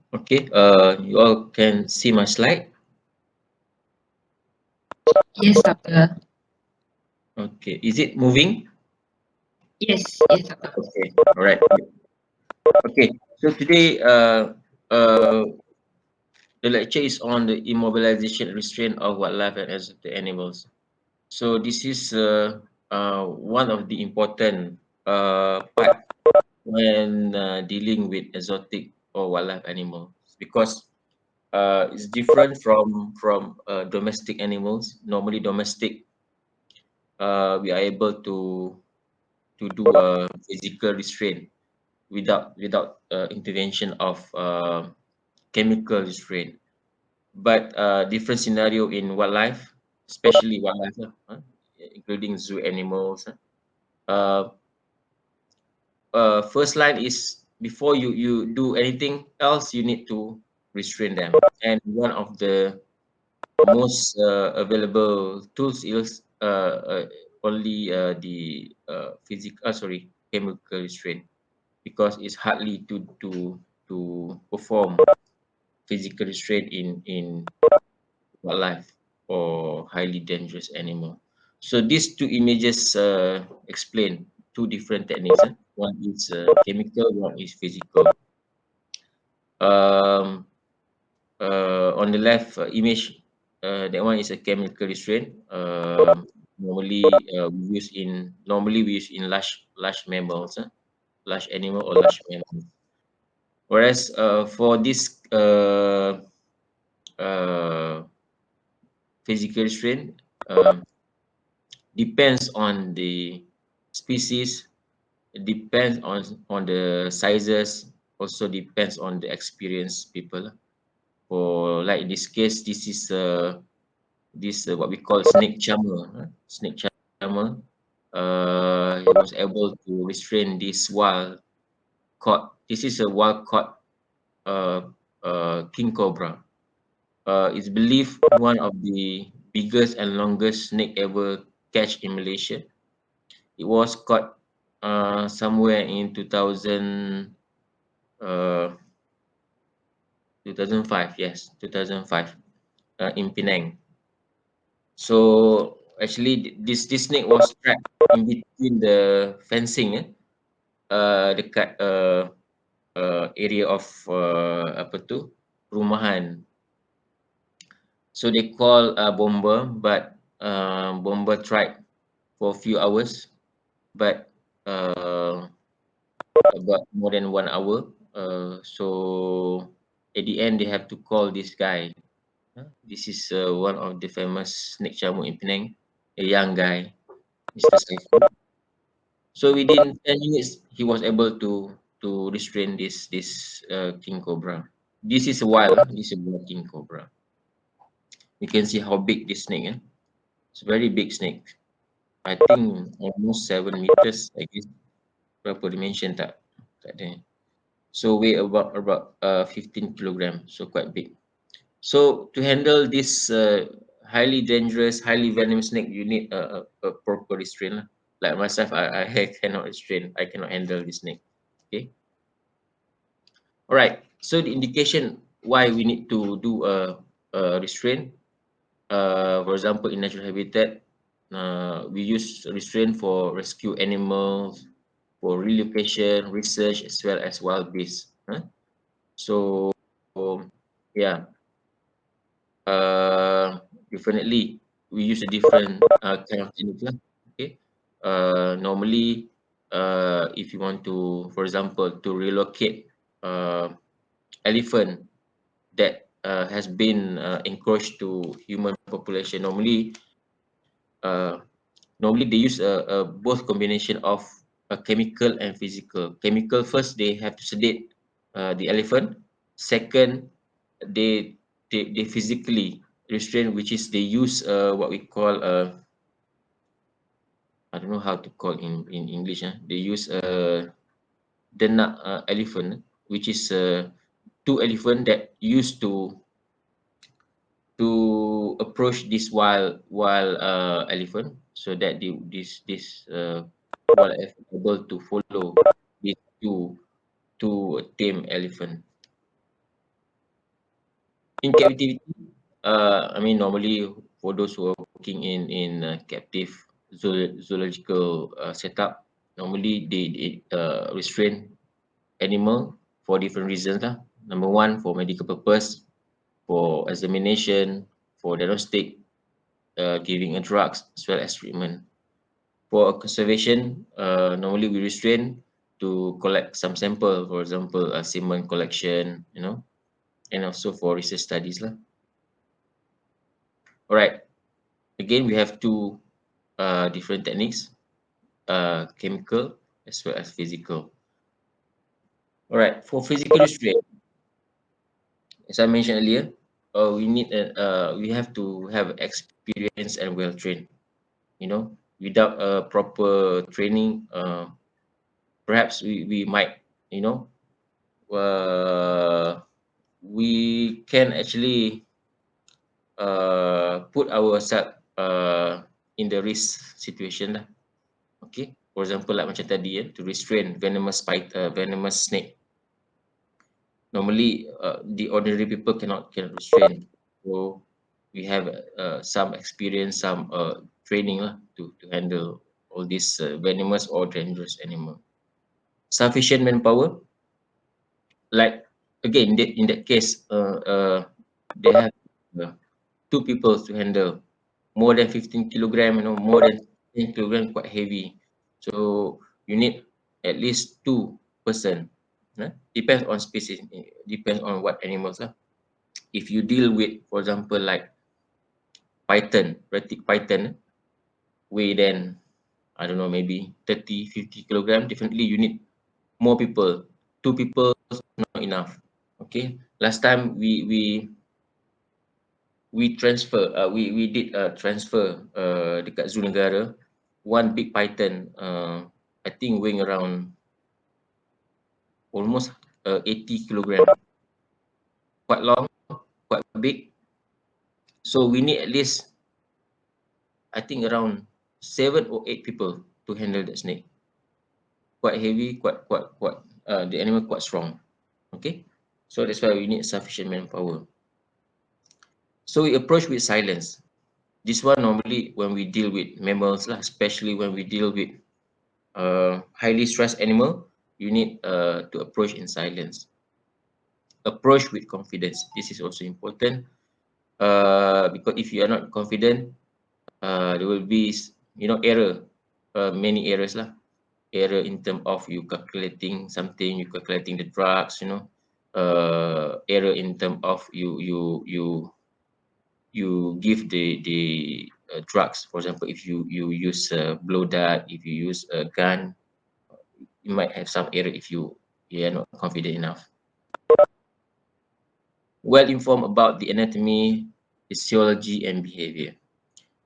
Okay, you all can see my slide. Yes, doctor. Okay, is it moving? Yes, doctor. Okay, all right. Okay, so today, uh, the lecture is on the immobilization and restraint of wildlife and exotic animals. So this is one of the important part when dealing with exotic or wildlife animals because it's different from domestic animals. Normally, domestic we are able to do a physical restraint without intervention of chemical restraint. But different scenario in wildlife, especially wildlife, including zoo animals. Uh, First line is before you do anything else, you need to restrain them. And one of the most available tools is only the chemical restraint because it's hardly to perform physical restraint in wildlife or highly dangerous animal. So these two images explain two different techniques. One is chemical, one is physical. Um, on the left image, that one is a chemical restraint. Normally we use in large mammals, large animal or large mammals. Whereas for this uh, physical restraint, depends on the species, it depends on the sizes, also depends on the experienced people. For like in this case, this is what we call snake charmer. Snake charmer. He was able to restrain this wild caught. This is a wild caught uh, king cobra. It's believed one of the biggest and longest snake ever catch in Malaysia. It was caught somewhere in 2005, yes, 2005, in Penang. So actually, this snake was trapped in between the fencing, dekat area of apa tu perumahan. So they call bomber, but bomber tried for a few hours, but about more than 1 hour. So at the end, they have to call this guy. This is one of the famous snake charmer in Penang, a young guy, Mr. Saiful. So within 10 minutes, he was able to restrain this king cobra. This is a wild, this is a wild king cobra. You can see how big this snake is. It's a very big snake. I think almost 7 meters. I guess berapa dimension tak ada. So weigh about 15 kilogram. So quite big. So to handle this highly dangerous, highly venomous snake, you need a proper restraint lah. Like myself, I cannot restrain. I cannot handle this snake. Okay. All right. So the indication why we need to do a restraint. For example, in natural habitat, we use restraint for rescue animals, for relocation, research, as well as wild beasts. So yeah, uh, definitely we use a different kind of technique lah. Okay. Normally, if you want to, for example, to relocate elephant that has been encroached to human population, uh, normally they use a both combination of a chemical and physical. Chemical first, they have to sedate the elephant. Second, they physically restrain, which is they use what we call I don't know how to call in English. They use denak elephant, which is two elephant that used to approach this wild elephant so that this wild elephant able to follow these two tame elephant. In captivity, I mean, normally for those who are working in captive zoological setup, normally they restrain animal for different reasons lah. Number one, for medical purpose, for examination, for diagnostic, giving a drugs as well as treatment. For conservation, normally we restrain to collect some sample, for example, semen collection, you know, and also for research studies lah. All right. Again, we have two different techniques, chemical as well as physical. All right. For physical restraint, as I mentioned earlier, we have to have experience and well trained. You know, without a proper training, perhaps we might, you know, uh, we can actually put ourselves in the risk situation lah. Okay, for example, like macam tadi to restrain venomous snake. Normally, the ordinary people cannot restrain. So we have some experience, some training lah to handle all these venomous or dangerous animal. Sufficient manpower, like again in that case, they have uh, two people to handle more than 15 kilogram, you know, more than 10 kilogram, quite heavy. So you need at least two person. Depends on species, depends on what animals are. If you deal with, for example, like python, retic python, weigh then, I don't know, maybe 30, 50 kilogram, definitely you need more people. Two people is not enough. Okay. Last time we did a transfer dekat Zoo Negara, one big python, I think weighing around almost 80 kilogram, quite long, quite big. So we need at least, I think, around 7 or 8 people to handle that snake. Quite heavy, quite the animal quite strong. Okay, so that's why we need sufficient manpower. So we approach with silence. This one normally when we deal with mammals lah, especially when we deal with highly stressed animal, you need to approach in silence. Approach with confidence. This is also important because if you are not confident, there will be, you know, error, many errors lah. Error in terms of you calculating something, you calculating the drugs, you know. Error in terms of you give the drugs. For example, if you use blow dart, if you use a gun, you might have some error if you are not confident enough. Well informed about the anatomy, physiology, and behavior.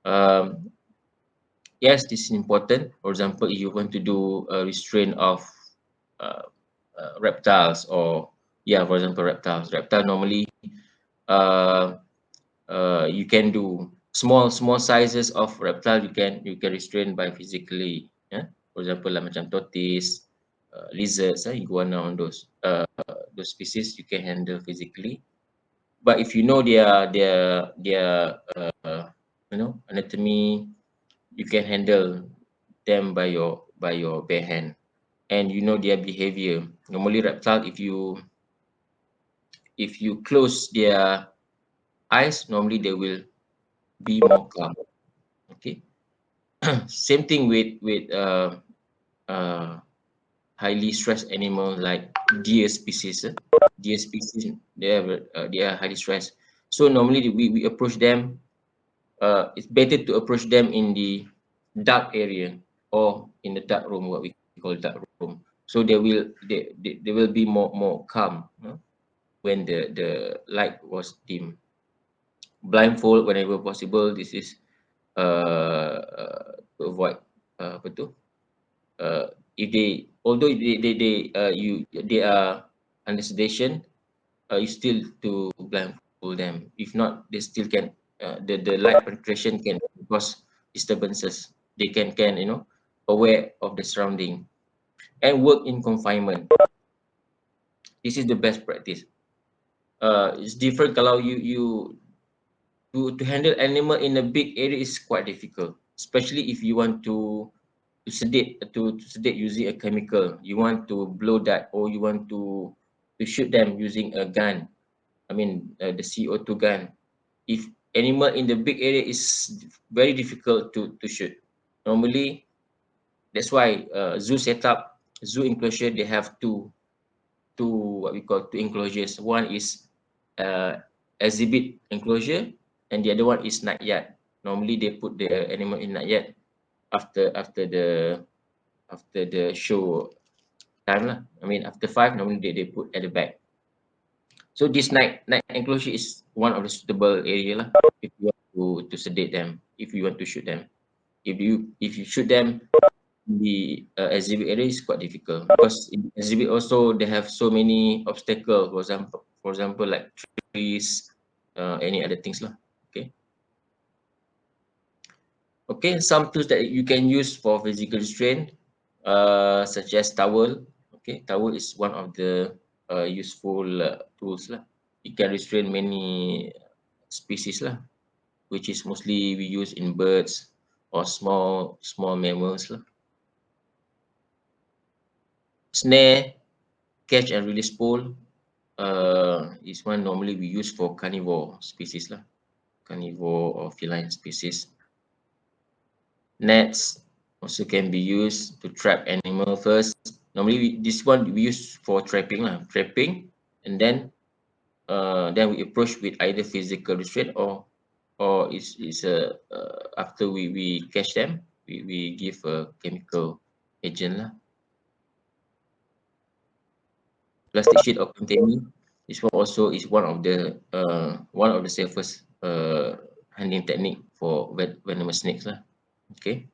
Um, yes, this is important. For example, if you want to do a restraint of uh, reptiles, or yeah, for example, reptiles. Reptile normally, uh, you can do small sizes of reptile. You can restrain by physically. Yeah, for example, like macam tortoise, lizards, iguana, on those species you can handle physically. But if you know their anatomy, you can handle them by your bare hand, and you know their behavior. Normally reptile, if you close their eyes, normally they will be more calm. Okay. Same thing with uh, highly stressed animal like deer species. Deer species, they are highly stressed. So normally we approach them. It's better to approach them in the dark area or in the dark room, what we call dark room. So they will be more calm, when the light was dim. Blindfold whenever possible. This is to avoid apa tu? If they, although they are under sedation, you still to blindfold them. If not, they still can, the light penetration can cause disturbances. They can aware of the surrounding, and work in confinement. This is the best practice. it's different kalau you to handle animal in a big area is quite difficult, especially if you want to sedate using a chemical. You want to blow that, or you want to shoot them using a gun. I mean, the CO2 gun. If animal in the big area is very difficult to shoot. Normally, that's why zoo setup, zoo enclosure, they have two what we call two enclosures. One is exhibit enclosure, and the other one is night yard. Normally, they put the animal in night yard after the show time lah. I mean, after 5, normally they put at the back. So this night enclosure is one of the suitable area lah if you want to sedate them, if you want to shoot them. If you shoot them in the exhibit area, is quite difficult because in the exhibit also they have so many obstacles. For example, like trees, any other things lah. Okay. Okay, some tools that you can use for physical restraint, such as towel. Okay, towel is one of the useful tools lah. It can restrain many species lah, which is mostly we use in birds or small mammals lah. Snare, catch and release pole is one normally we use for carnivore species lah, carnivore or feline species. Nets also can be used to trap animal first. Normally, this one we use for trapping lah, trapping, and then we approach with either physical restraint or is after we catch them, we give a chemical agent lah. Plastic sheet or container. This one also is one of the safest handling technique for venomous snakes lah. Okay.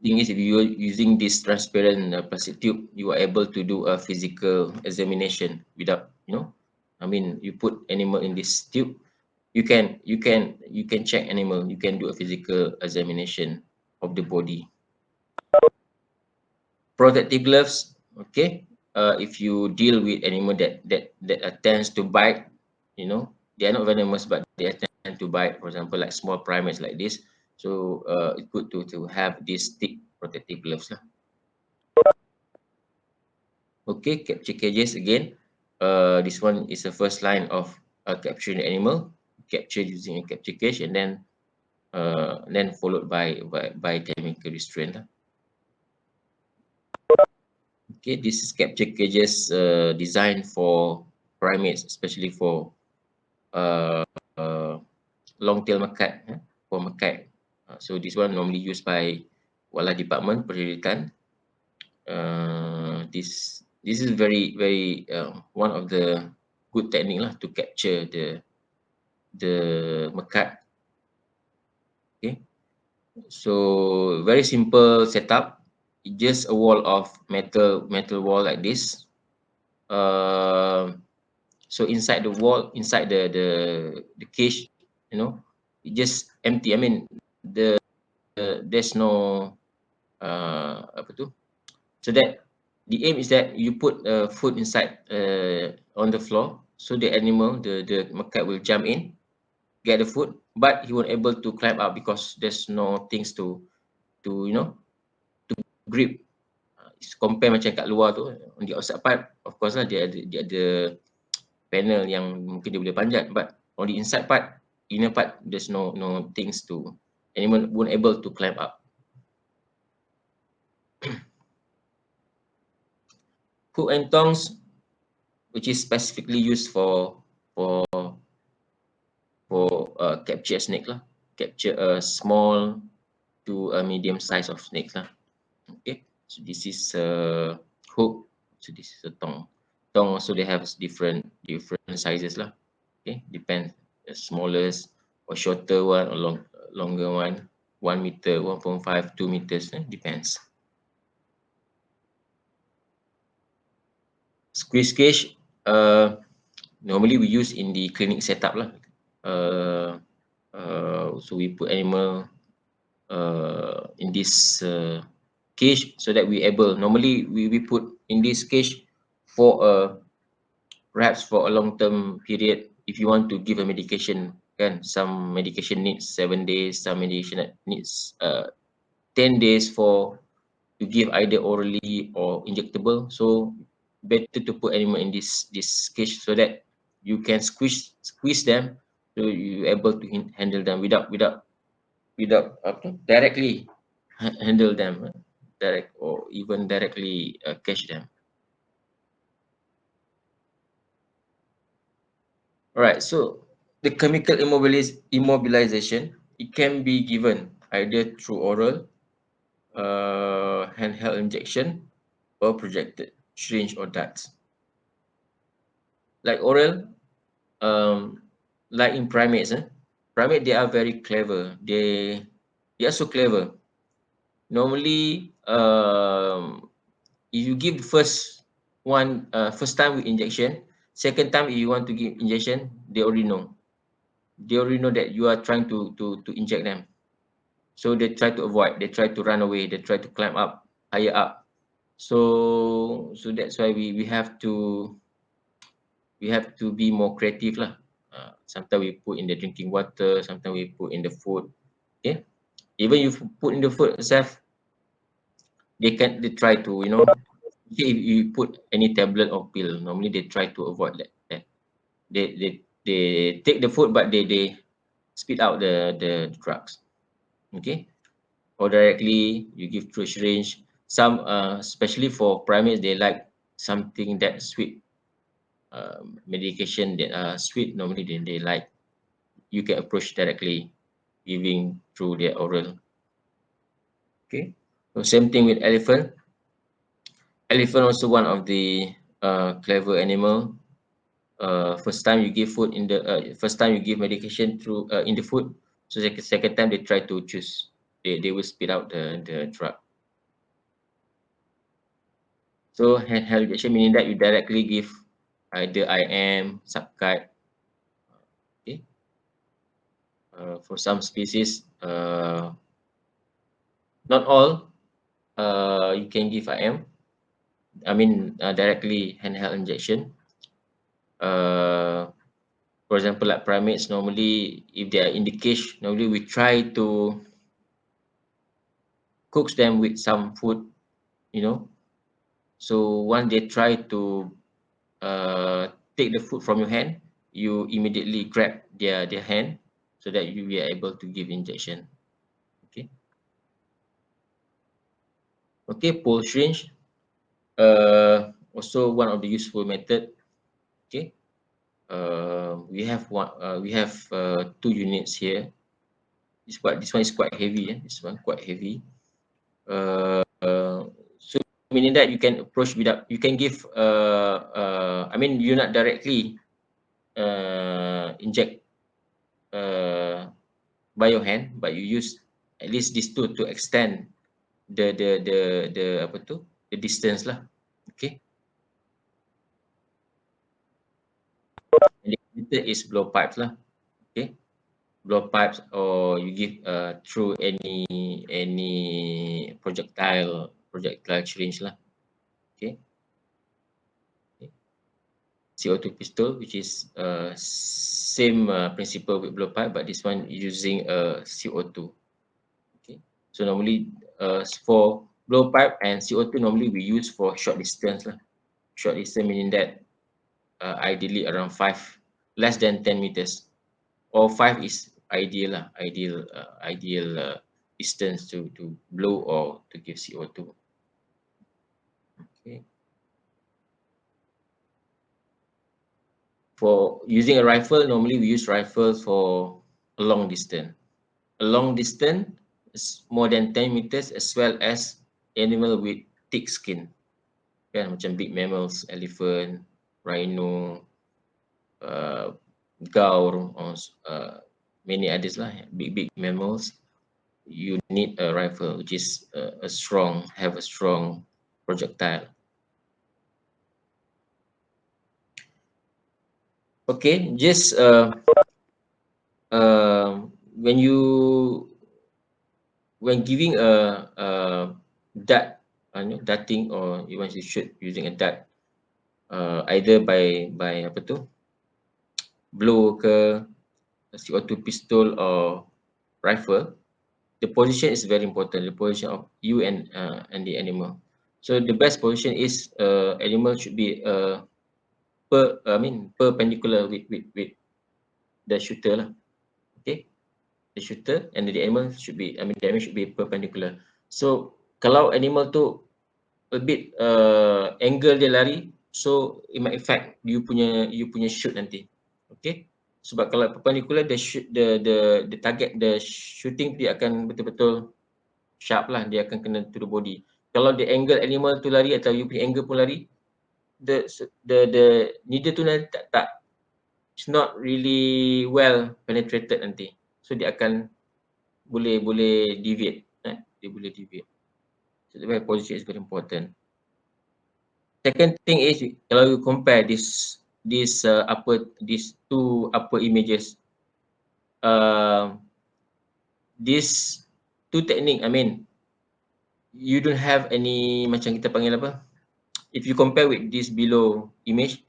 Thing is, if you are using this transparent plastic tube, you are able to do a physical examination without, I mean, you put animal in this tube, you can check animal, you can do a physical examination of the body. Protective gloves, okay. If you deal with animal that tends to bite, they are not venomous, but they tend to bite. For example, like small primates like this. So it's good to have these thick protective gloves lah. Okay, capture cages again. This one is the first line of capturing the animal, captured using a capture cage, and then followed by chemical restraint lah. Okay, this is capture cages designed for primates, especially for long tail macaque, for macaque. So this one normally used by wildlife department, penelitian. This is very one of the good technique lah to capture the macaque. Okay, so very simple setup. Just a wall of metal wall like this. So inside the wall, inside the cage, it just empty. I mean, there's no apa tu. So that the aim is that you put food inside on the floor, so the animal, the macaque will jump in, get the food, but he won't able to climb up because there's no things to grip. Compare macam kat luar tu, on the outside part, of course lah, dia ada panel yang mungkin dia boleh panjat, but on the inside part, inner part, there's no things to, animal won't able to climb up. Hook and tongs, which is specifically used for capture a snake lah, capture a small to a medium size of snake lah. Okay, so this is a hook, so this is a tong. Tong also they have different sizes lah. Okay, depends, the smallest or shorter one or longer one, 1 meter, 1.5, 2 meters, depends. Squeeze cage, normally we use in the clinic setup lah. So we put animal in this cage so that we able, normally we put in this cage for perhaps for a long-term period, if you want to give a medication, kan, some medication needs 7 days, some medication needs 10 days for to give either orally or injectable. So better to put animal in this cage so that you can squeeze them, so you able to handle them without directly handle them, direct or even directly catch them. All right, so the chemical immobilization, it can be given either through oral, handheld injection, or projected syringe or darts. Like oral, um, like in primates, primate, they are very clever. They are so clever. Normally, if you give the first time with injection, second time if you want to give injection, they already know. They already know that you are trying to inject them. So they try to avoid, they try to run away, they try to climb up, higher up. So that's why we have to be more creative lah. Sometimes we put in the drinking water, sometimes we put in the food. Okay, even if you put in the food itself, they try to, okay, if you put any tablet or pill, normally they try to avoid that. They take the food, but they spit out the drugs. Okay, or directly you give through syringe. Some especially for primates, they like something that sweet, medication that are sweet. Normally they like, you can approach directly, giving through their oral. Okay, so same thing with elephant. Elephant also one of the clever animal. First time you give food in the first time you give medication through in the food, so second time they try to choose, they will spit out the drug. So handheld injection meaning that you directly give either IM, subcut. Okay. For some species, not all, you can give IM. I mean, directly handheld injection. For example, like primates, normally if they are in the cage, normally we try to cook them with some food, you know. So once they try to take the food from your hand, you immediately grab their hand so that you will able to give injection. Okay. Okay, pull syringe. Also one of the useful method. Okay. We have two units here. This one is quite heavy. This one quite heavy. So meaning that you can approach without, you can give. I mean, you not directly inject by your hand, but you use at least these two to extend the apa tu, the distance lah. Okay. And the method is blow pipes lah. Okay. Blow pipes, or you give through any projectile syringe lah. Okay. CO2 pistol, which is same principle with blow pipe, but this one using CO2. Okay, so normally for blow pipe and CO2, normally we use for short distance lah. Short distance meaning that ideally around 5, less than 10 meters, or 5 is ideal lah, ideal distance to blow or to give CO2. Okay. For using a rifle, normally we use rifle for a long distance. A long distance is more than 10 meters, as well as animal with thick skin. Kan, macam big mammals, elephant, rhino, gaur, or many others lah, big mammals. You need a rifle which is have a strong projectile. Okay, just when giving a dart, darting, or you want to shoot using a dart, either by apa tu, blow ke, CO2 pistol or rifle, the position is very important. The position of you and the animal. So the best position is animal should be perpendicular with the shooter lah. Okay, the shooter and the animal should be, the animal should be perpendicular. So kalau animal tu a bit angle dia lari, so it might affect you punya shoot nanti. Okay, sebab kalau perpendicular, the target, the shooting dia akan betul-betul sharp lah, dia akan kena to the body. Kalau the angle animal tu lari atau you punya angle pun lari, the needle tu nanti tak it's not really well penetrated nanti. So dia akan boleh deviate, dia boleh deviate. So the position is very important. Second thing is, kalau you compare these two upper images, these two technique, you don't have any, macam kita panggil apa, if you compare with this below image,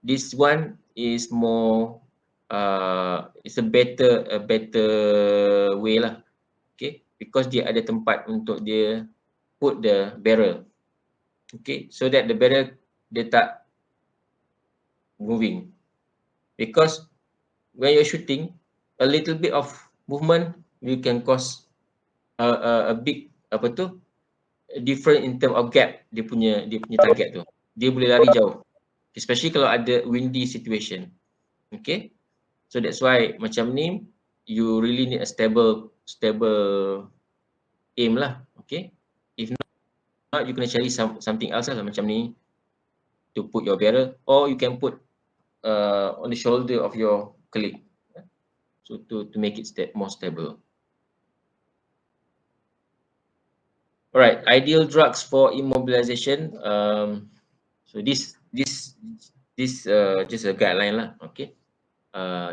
this one is more it's a better way lah, okay, because dia ada tempat untuk dia put the barrel, okay, so that the barrel dia tak moving, because when you're shooting, a little bit of movement you can cause a big apa tu, different in term of gap dia punya target tu, dia boleh lari jauh, especially kalau ada windy situation. Okay, so that's why macam ni you really need a stable aim lah. Okay, if not you kena cari something else lah, macam ni to put your barrel, or you can put on the shoulder of your colleague, so to make it more stable. Alright, ideal drugs for immobilization. So this just a guideline lah, okay.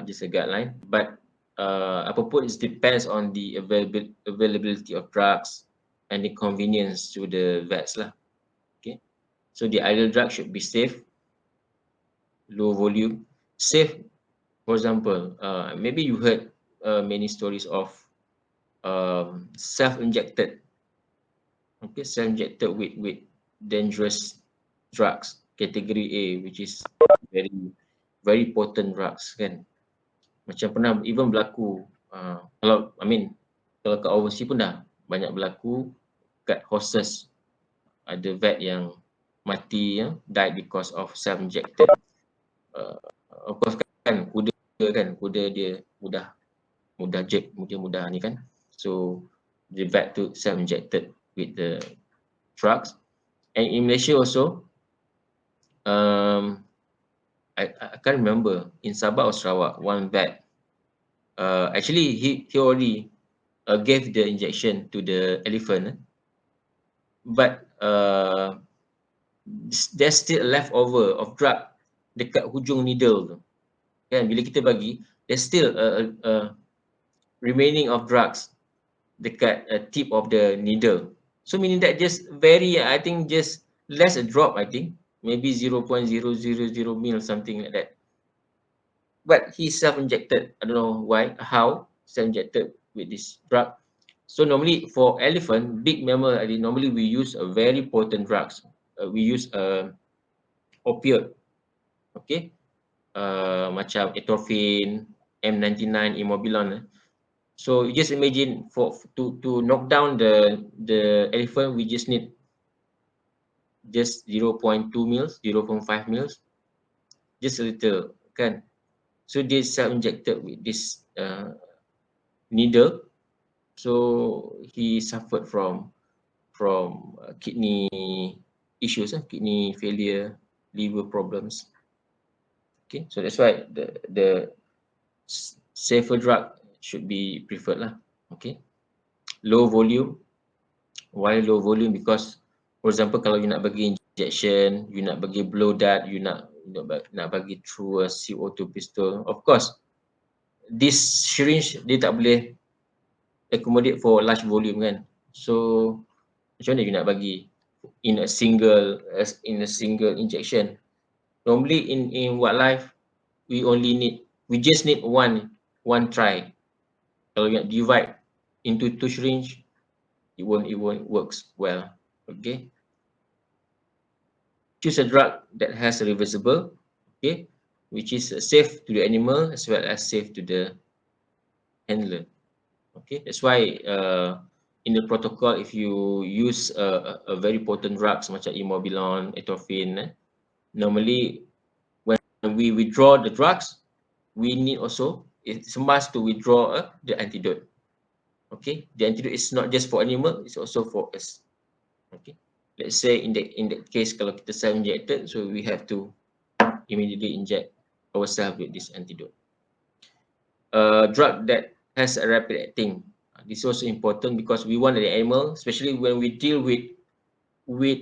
Just a guideline, but apapun, it depends on the availability of drugs and the convenience to the vets lah. Okay, so the ideal drug should be safe, low volume. Safe, for example, maybe you heard many stories of self-injected, okay, self-injected with dangerous drugs category A, which is very potent drugs kan. Macam pernah even berlaku, kalau kat overseas pun dah banyak berlaku kat horses, ada vet yang mati, died because of self-injected. Of course kan, kuda dia mudah jerk, dia mudah ni kan, so the vet tu self-injected with the drugs. And in Malaysia also, I can't remember, in Sabah or Sarawak, one vet, actually he already gave the injection to the elephant, but there's still a leftover of drug dekat hujung needle tu. Kan, bila kita bagi, there's still a remaining of drugs dekat tip of the needle. So meaning that just I think just less a drop, I think maybe 0.000 mil, something like that. But he self-injected. I don't know why, how self-injected with this drug. So normally for elephant, big mammal, normally we use a very potent drugs. We use opioid, okay, macam atropine, M99, immobilon. So you just imagine to knock down the elephant, we just need just 0.2 mils, 0.5 mils, just a little, kan. So they self-injected with this needle. So he suffered from kidney issues, kidney failure, liver problems. Okay, so that's why the safer drug should be preferred lah. Okay, low volume. Why low volume? Because, for example, kalau you nak bagi injection, you nak bagi blow dart, you nak bagi through a CO2 pistol, of course this syringe dia tak boleh accommodate for large volume kan. So macam mana you nak bagi? in a single injection. Normally in wildlife, we just need one try. Kalau you divide into 2 syringe, it won't works well. Okay. Choose a drug that has a reversible, okay, which is safe to the animal as well as safe to the handler. Okay, that's why in the protocol, if you use a very potent drugs macam Immobilon, atropine, normally when we withdraw the drugs, we need also, it's a must to withdraw the antidote. Okay, the antidote is not just for animal, it's also for us. Okay, let's say in that case, kalau kita self-injected, so we have to immediately inject ourselves with this antidote. Drug that has a rapid acting. This is also important because we want the animal, especially when we deal with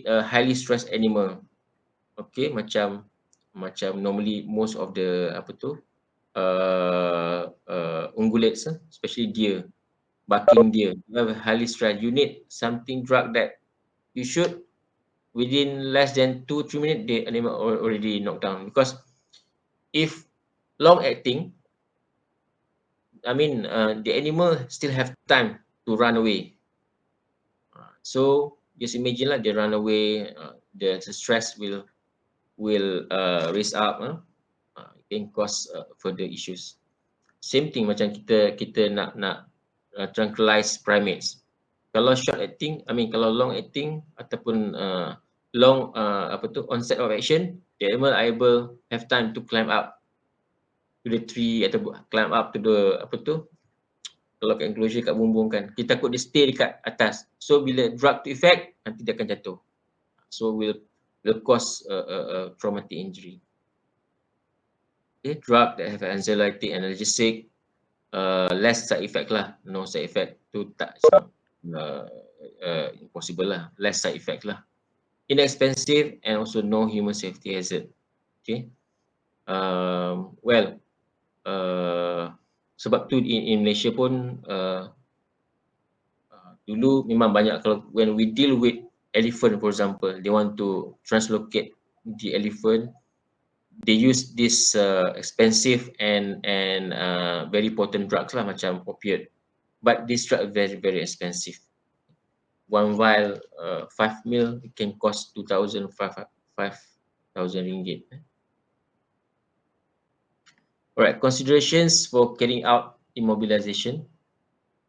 a highly stressed animal. Okay, macam normally most of the ungulates, especially deer, bucking deer, you have a highly stressed. You need something drug that you should within less than 2-3 minutes the animal already knocked down, because if long acting, I mean, the animal still have time to run away. So just imagine lah, they run away, the stress will raise up, it can cause further issues. Same thing macam kita nak tranquilize primates. Kalau short acting, I mean kalau long acting ataupun long onset of action, the animal are able have time to climb up to the tree atau climb up to the kalau kat enclosure kat bumbung kan, kita takut dia stay dekat atas. So bila drug to effect, nanti dia akan jatuh. So will cause traumatic injury. Okay, drug that have anxiolytic, analgesic, less side effect lah, no side effect tu tak impossible lah, less side effect lah. Inexpensive and also no human safety hazard. Okay, well, sebab tu in Malaysia pun dulu memang banyak, kalau when we deal with elephant for example, they want to translocate the elephant, they use this expensive and very potent drugs lah macam opioid, but this drug very very expensive. One vial 5 ml it can cost 2,000 5,000 ringgit. Alright, considerations for carrying out immobilization.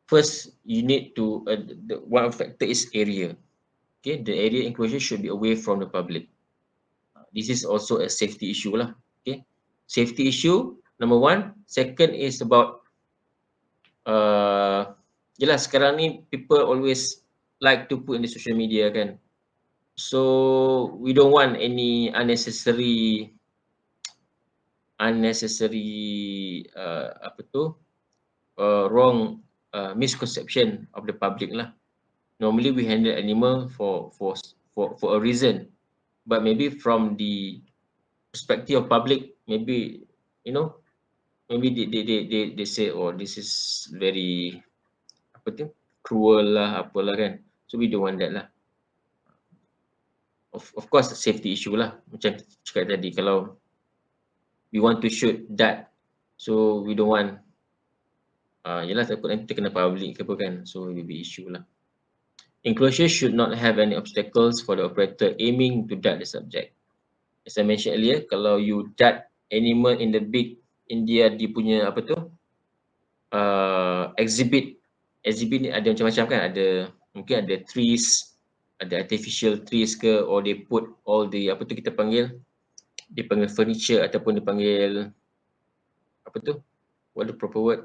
First, you need to, the one factor is area. Okay, the area enclosure should be away from the public. This is also a safety issue lah. Okay, safety issue number one. Second is about, jelas sekarang ni people always like to put in the social media kan. So we don't want any unnecessary wrong misconception of the public lah. Normally we handle animal for a reason, but maybe from the perspective of public, maybe maybe they say, oh, this is very cruel lah, apalah kan. So we don't want that lah. Of course safety issue lah, macam cakap tadi, kalau we want to shoot that, so we don't want yelah takut nanti kena public ke apa kan, so it will be issue lah. Enclosure should not have any obstacles for the operator aiming to dart the subject. As I mentioned earlier, kalau you dart animal in the big India, dia punya exhibit ni ada macam-macam kan, mungkin ada trees, ada artificial trees ke, or they put all the kita panggil furniture ataupun dia panggil what the proper word,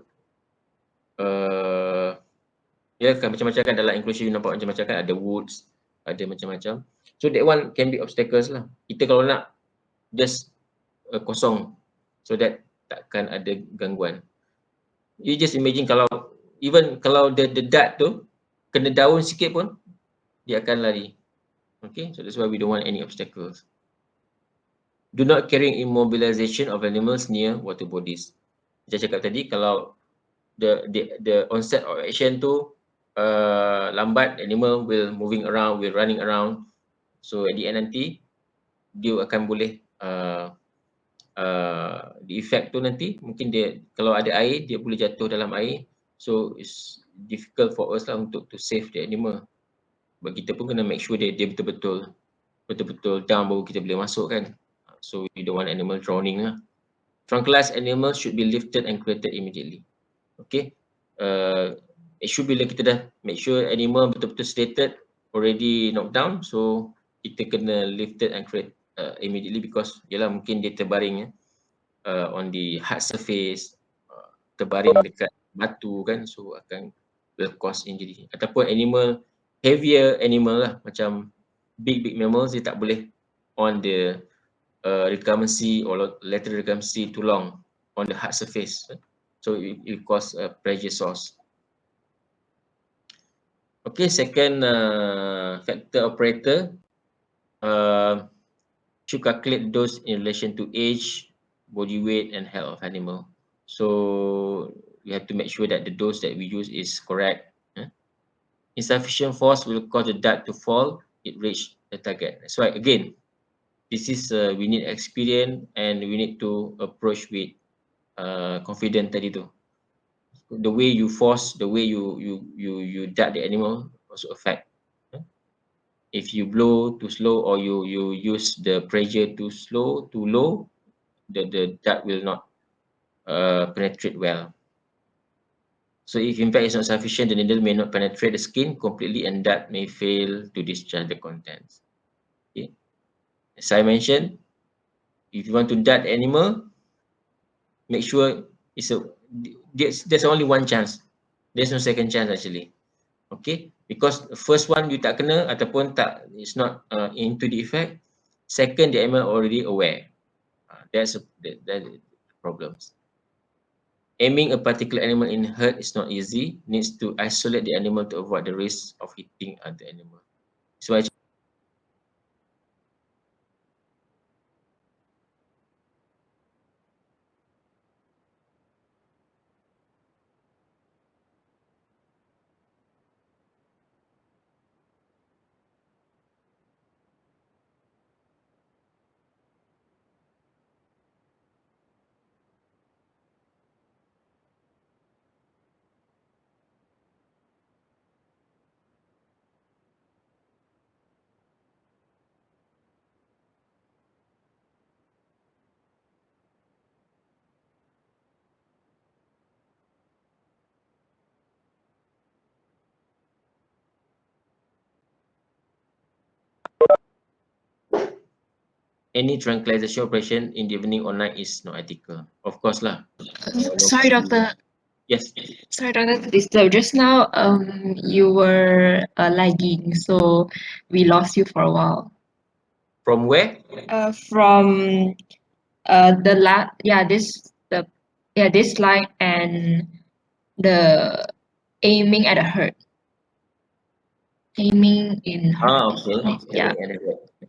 ya kan macam-macam kan, dalam enclosure you nampak macam-macam kan, ada woods, ada macam-macam. So that one can be obstacles lah. Kita kalau nak just kosong, so that takkan ada gangguan. You just imagine kalau even kalau the dart tu kena daun sikit pun dia akan lari. Okay, so that's why we don't want any obstacles. Do not carry immobilization of animals near water bodies. Saya cakap tadi, kalau the onset of action tu lambat, animal will moving around, will running around, So at the end nanti dia akan boleh the effect tu nanti mungkin dia kalau ada air dia boleh jatuh dalam air, so it's difficult for us lah untuk to save the animal. But kita pun kena make sure dia betul-betul down baru kita boleh masuk kan. So we don't want animal drowning lah. Tranquilized animals should be lifted and created immediately. Okay, it should be kita dah make sure animal betul-betul sedated, already knocked down, so kita kena lifted and create immediately because yalah mungkin dia terbaring on the hard surface, terbaring dekat batu kan, so akan will cause injury. Ataupun animal, heavier animal lah, macam big mammals dia tak boleh on the recurrency or lateral recurrency too long on the hard surface, so it cause a pressure source. Okay, second factor operator should calculate dose in relation to age, body weight and health of animal. So we have to make sure that the dose that we use is correct. Insufficient force will cause the dart to fall, it reach the target. That's why again, this is we need experience and we need to approach with confident tadi tu. The way you force, the way you dart the animal also affect. If you blow too slow or you use the pressure too low, the dart will not penetrate well. So if impact is not sufficient, the needle may not penetrate the skin completely and dart may fail to discharge the contents. Okay. As I mentioned, if you want to dart animal, make sure there's only one chance. There's no second chance actually. Okay, because the first one you tak kena ataupun tak, it's not into the effect. Second, the animal already aware. That's that problems. Aiming a particular animal in herd is not easy. Needs to isolate the animal to avoid the risk of hitting other animal. So any tranquilization operation in the evening or night is not ethical. Of course lah. Sorry, doctor. Yes. Sorry, doctor, to disturb. Just now, you were lagging, so we lost you for a while. From where? From this slide and the aiming at a herd. Aiming in herd. Okay. Yeah.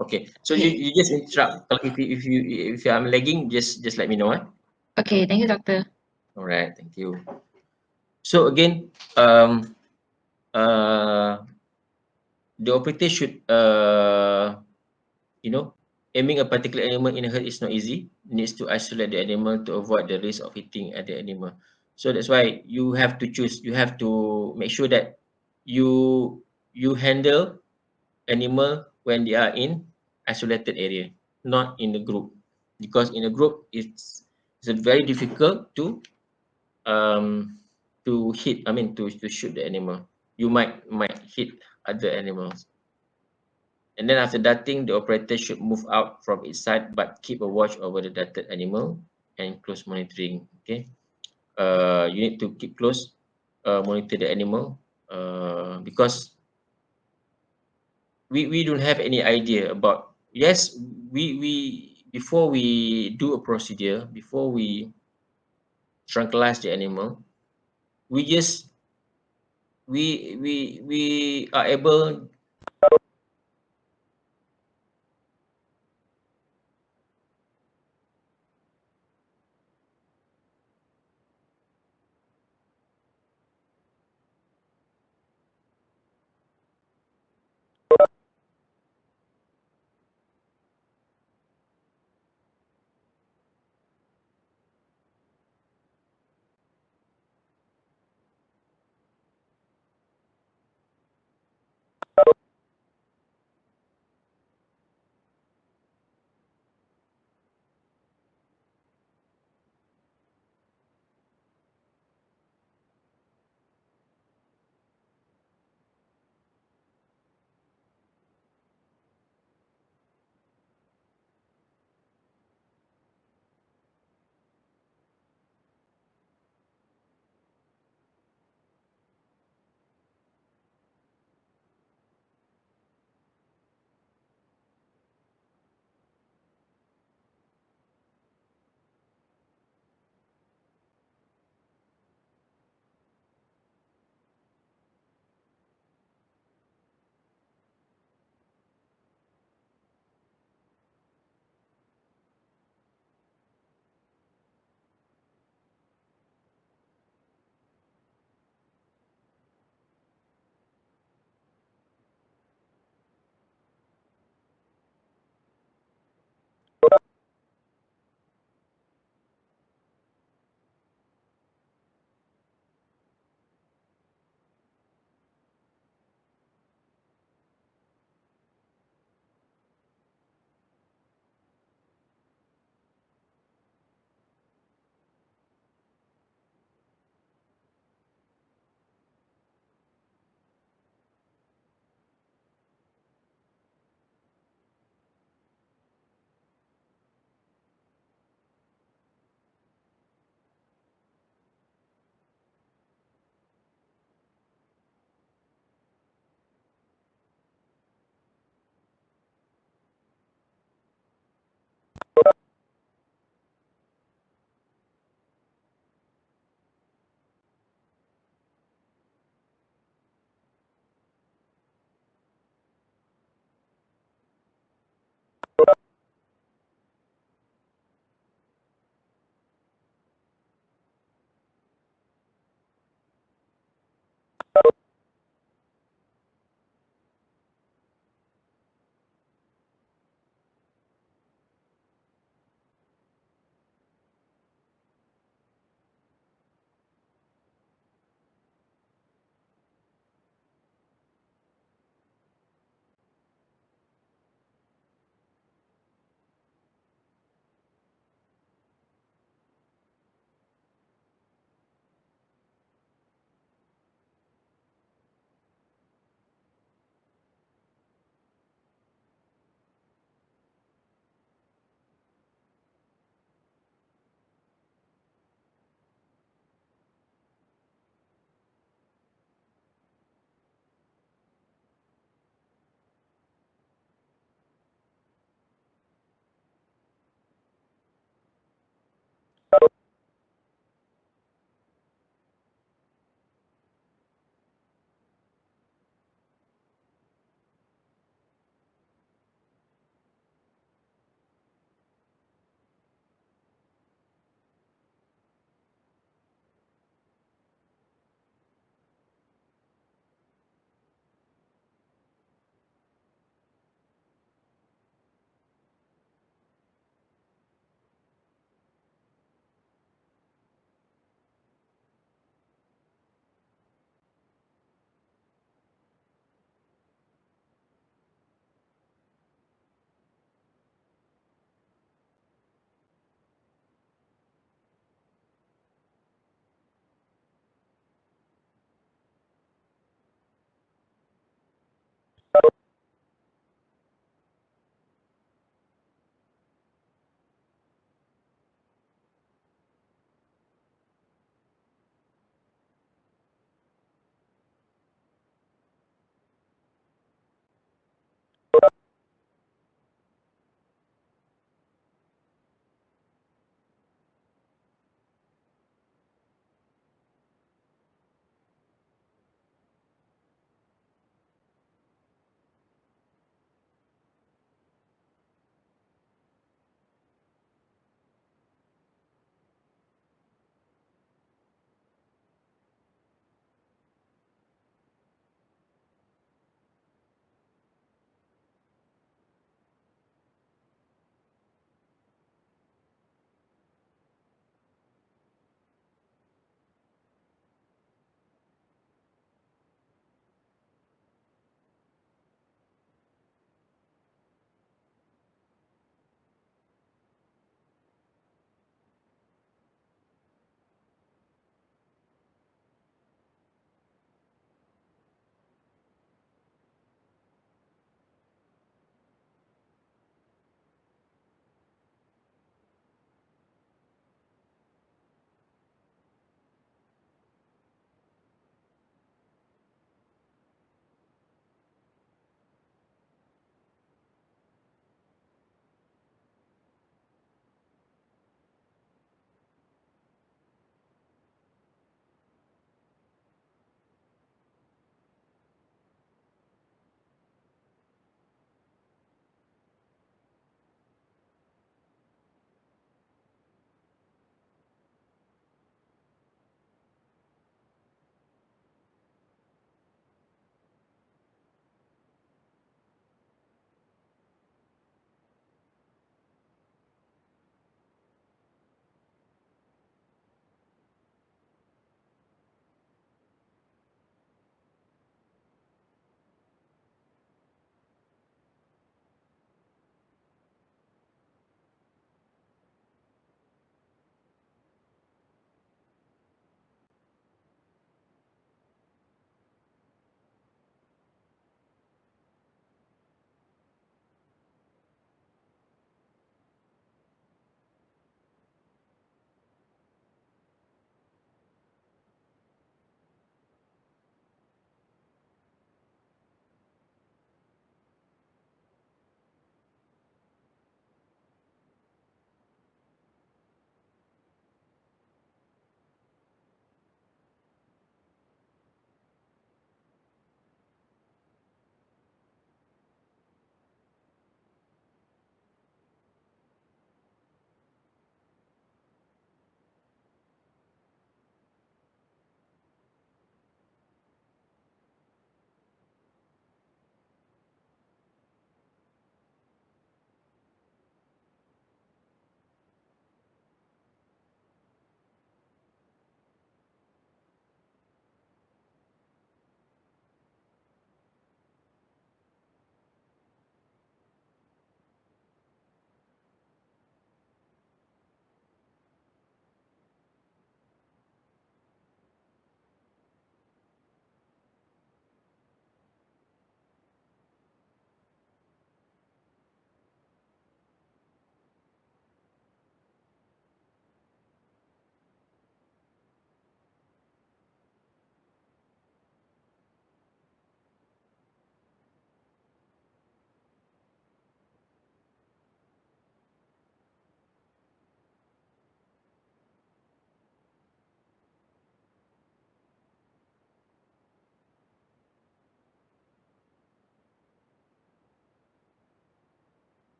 Okay. So you just interrupt. If I'm lagging, just let me know. Okay, thank you, doctor. All right. Thank you. So again, the operator should aiming a particular animal in a herd is not easy. Needs to isolate the animal to avoid the risk of hitting other animal. So that's why you have to choose. You have to make sure that you handle animal when they are in isolated area, not in a group, because in a group it's very difficult to hit. I mean to shoot the animal. You might hit other animals. And then after darting, the operator should move out from its side but keep a watch over the darted animal and close monitoring. Okay, you need to keep close, monitor the animal because we don't have any idea about. Yes, we before we do a procedure, before we tranquilize the animal, we just we are able.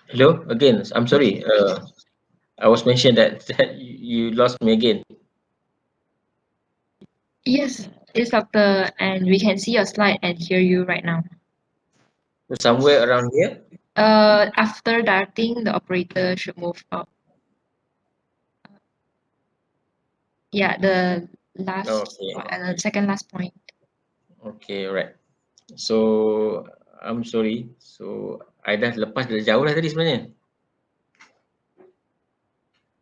Hello again. I'm sorry. I was mentioned that that you lost me again. Yes, doctor, and we can see your slide and hear you right now. So somewhere around here. After darting, the operator should move up. Yeah, the last, Okay. the second last point. Okay. Right. So I'm sorry. So I dah lepas dah jauh dah tadi sebenarnya.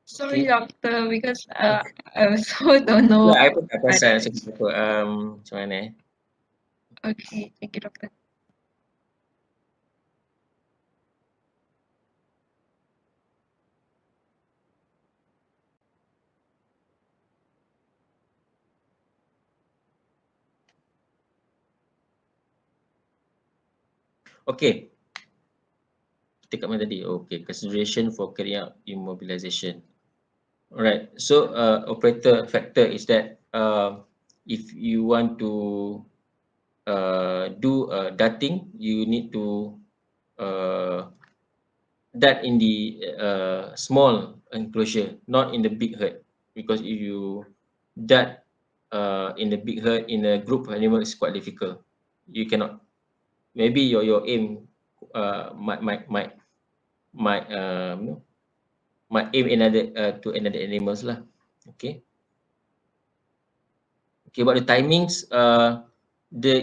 Sorry, Okay. doctor, because I also don't know. Lah, I pun tak Right. perasan apa macam mana eh. Okay, thank you, doctor. Okay. Kita kat mana tadi? Okay. Consideration for carrying out immobilization. Alright. So operator factor is that if you want to do darting, you need to dart in the small enclosure, not in the big herd. Because if you dart in the big herd in a group of animals, it's quite difficult. You cannot. Maybe your aim might you know, might aim another to another animals lah. Okay. Okay, about the timings, the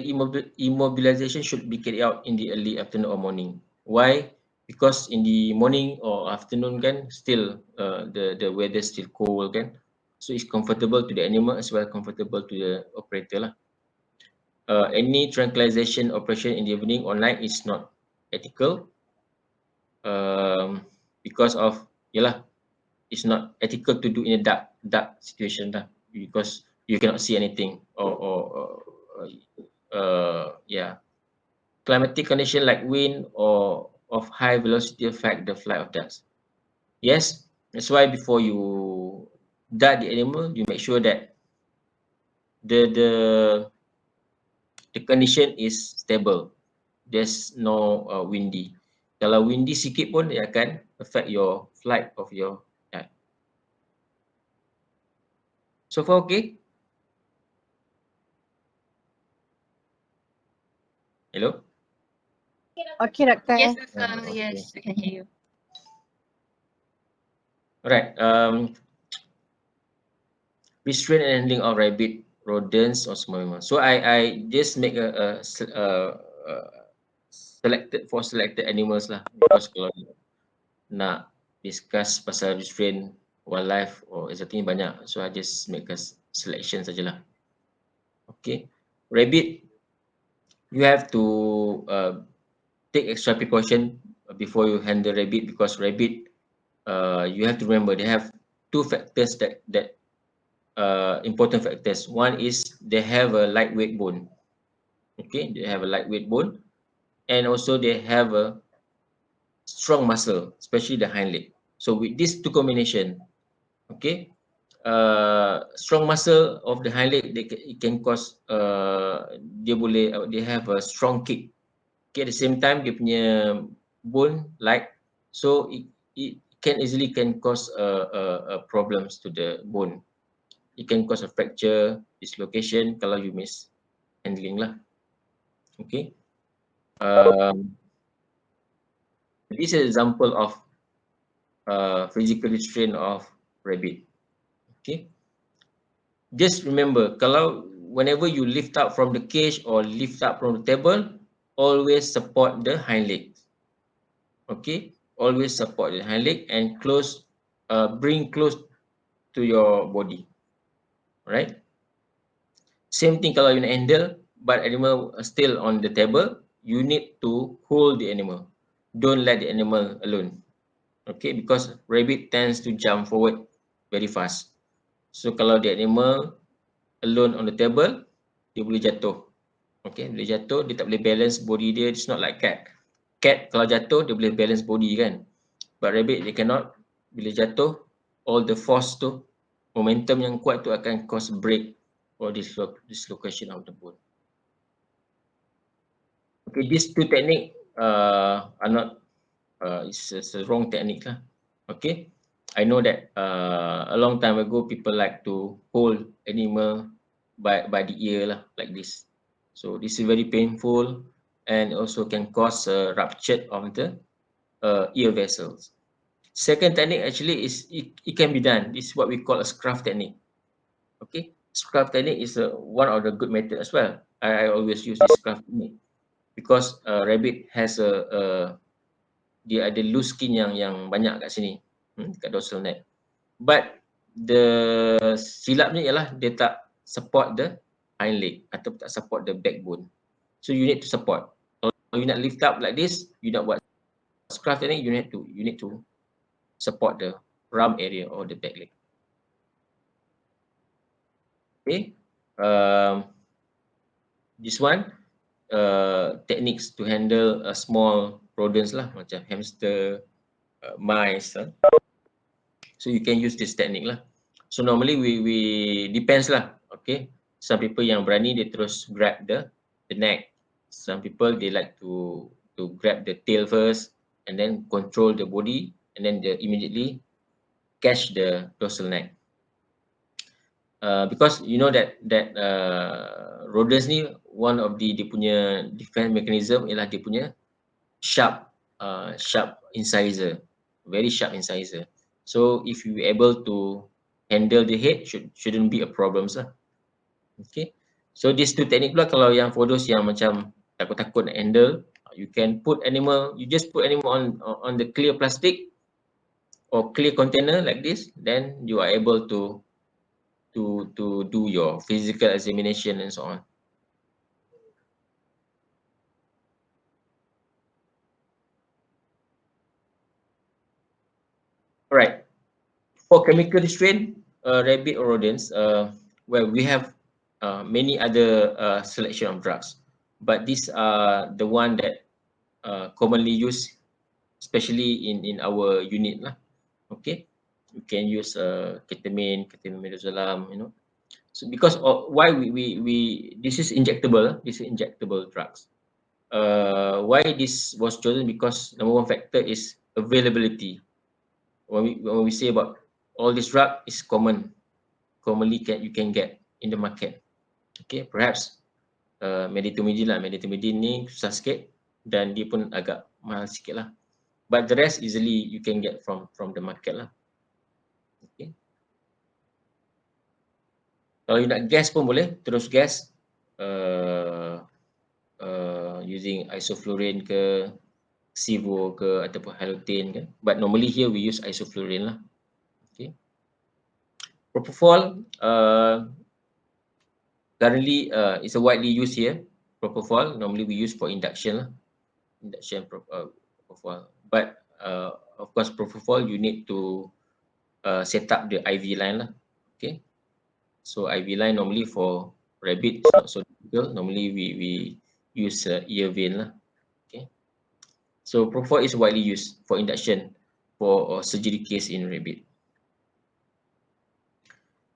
immobilization should be carried out in the early afternoon or morning. Why? Because in the morning or afternoon kan, still the weather still cold kan, so it's comfortable to the animal as well comfortable to the operator lah. Any tranquilization operation in the evening or night is not ethical, because of yalah, it's not ethical to do in a dark situation lah, because you cannot see anything yeah, climatic condition like wind or of high velocity affect the flight of ducks. Yes, that's why before you dart the animal, you make sure that the the the condition is stable. There's no windy. Kalau windy sikit pun dia akan affect your flight of your duck. So far okay? Hello? Okay, doctor. Yes, doctor. Okay. Yes, we can hear you. Alright. Restraint and handling of rabbit, rodents, or small animals. So I just make a selected animals lah, because kalau nak discuss pasal restraint wildlife or exotic banyak, so I just make a selection sajalah. Okay, rabbit, you have to take extra precaution before you handle rabbit, because rabbit, you have to remember they have two factors that important factors. One is they have a lightweight bone. Okay, they have a lightweight bone, and also they have a strong muscle, especially the hind leg. So with these two combination, okay, strong muscle of the hind leg, it can cause they have a strong kick. Okay, at the same time dia punya bone light, so it can easily can cause problems to the bone. It can cause a fracture, dislocation kalau you miss handling lah. Okay. This is an example of physical restraint of rabbit. Okay. Just remember, kalau whenever you lift up from the cage or lift up from the table, always support the hind leg. Okay. Always support the hind leg and bring close to your body. Right. Same thing kalau you nak handle, but animal still on the table, you need to hold the animal. Don't let the animal alone. Okay, because rabbit tends to jump forward very fast. So kalau the animal alone on the table, dia boleh jatuh. Okay, boleh jatuh, dia tak boleh balance body dia. It's not like cat. Cat kalau jatuh, dia boleh balance body kan. But rabbit, they cannot. Bila jatuh, all the force tu, momentum yang kuat tu akan cause break or dislocation of the bone. Okay, these two technique are not it's a wrong technique lah. Okay, I know that a long time ago people like to hold animal by the ear lah, like this. So this is very painful and also can cause a rupture of the ear vessels. Second technique actually is it can be done. This is what we call a scruff technique. Okay, scruff technique is one of the good method as well. I always use this scruff technique because rabbit has dia ada loose skin yang banyak kat sini, kat dorsal neck. But the silapnya ialah dia tak support the hind leg atau tak support the backbone. So you need to support. Kalau you nak lift up like this, you nak buat scruff technique, you need to support the rump area or the back leg. Okay, this one techniques to handle a small rodents lah, macam hamster, mice. So you can use this technique lah. So normally we depends lah. Okay, some people yang berani dia terus grab the neck. Some people they like to grab the tail first and then control the body and then they immediately catch the dorsal neck. Because you know that rodents ni one of dia punya defense mechanism ialah dia punya sharp incisor, very sharp incisor. So if you able to handle the head, shouldn't be a problems lah. Okay, so these two technique pula kalau yang for those yang macam takut-takut nak handle, you can put animal, you just put animal on the clear plastic or clear container like this, then you are able to do your physical examination and so on. Alright, for chemical restraint, rabbit or rodents, well, we have many other selection of drugs, but these are the one that commonly used, especially in our unit lah. Okay, you can use ketamine, midazolam, you know. So because of why we this is injectable, this is injectable drugs. Why this was chosen? Because number one factor is availability. When we say about all this drug is commonly you can get in the market. Okay, perhaps medetomidine lah. Medetomidine ni susah sikit dan dia pun agak mahal sikit lah. But the rest easily you can get from the market lah. Okay. Kalau you nak gas pun boleh, terus gas using isoflurane ke, Sivo ke ataupun Halothane kan. But normally here we use isoflurane lah. Okay. Propofol currently is a widely used here. Propofol normally we use for induction lah. Induction propofol. But of course propofol you need to set up the IV line lah. Okay. So IV line normally for rabbit is not so difficult. Normally we use ear vein lah. Okay. So propofol is widely used for induction for surgery case in rabbit.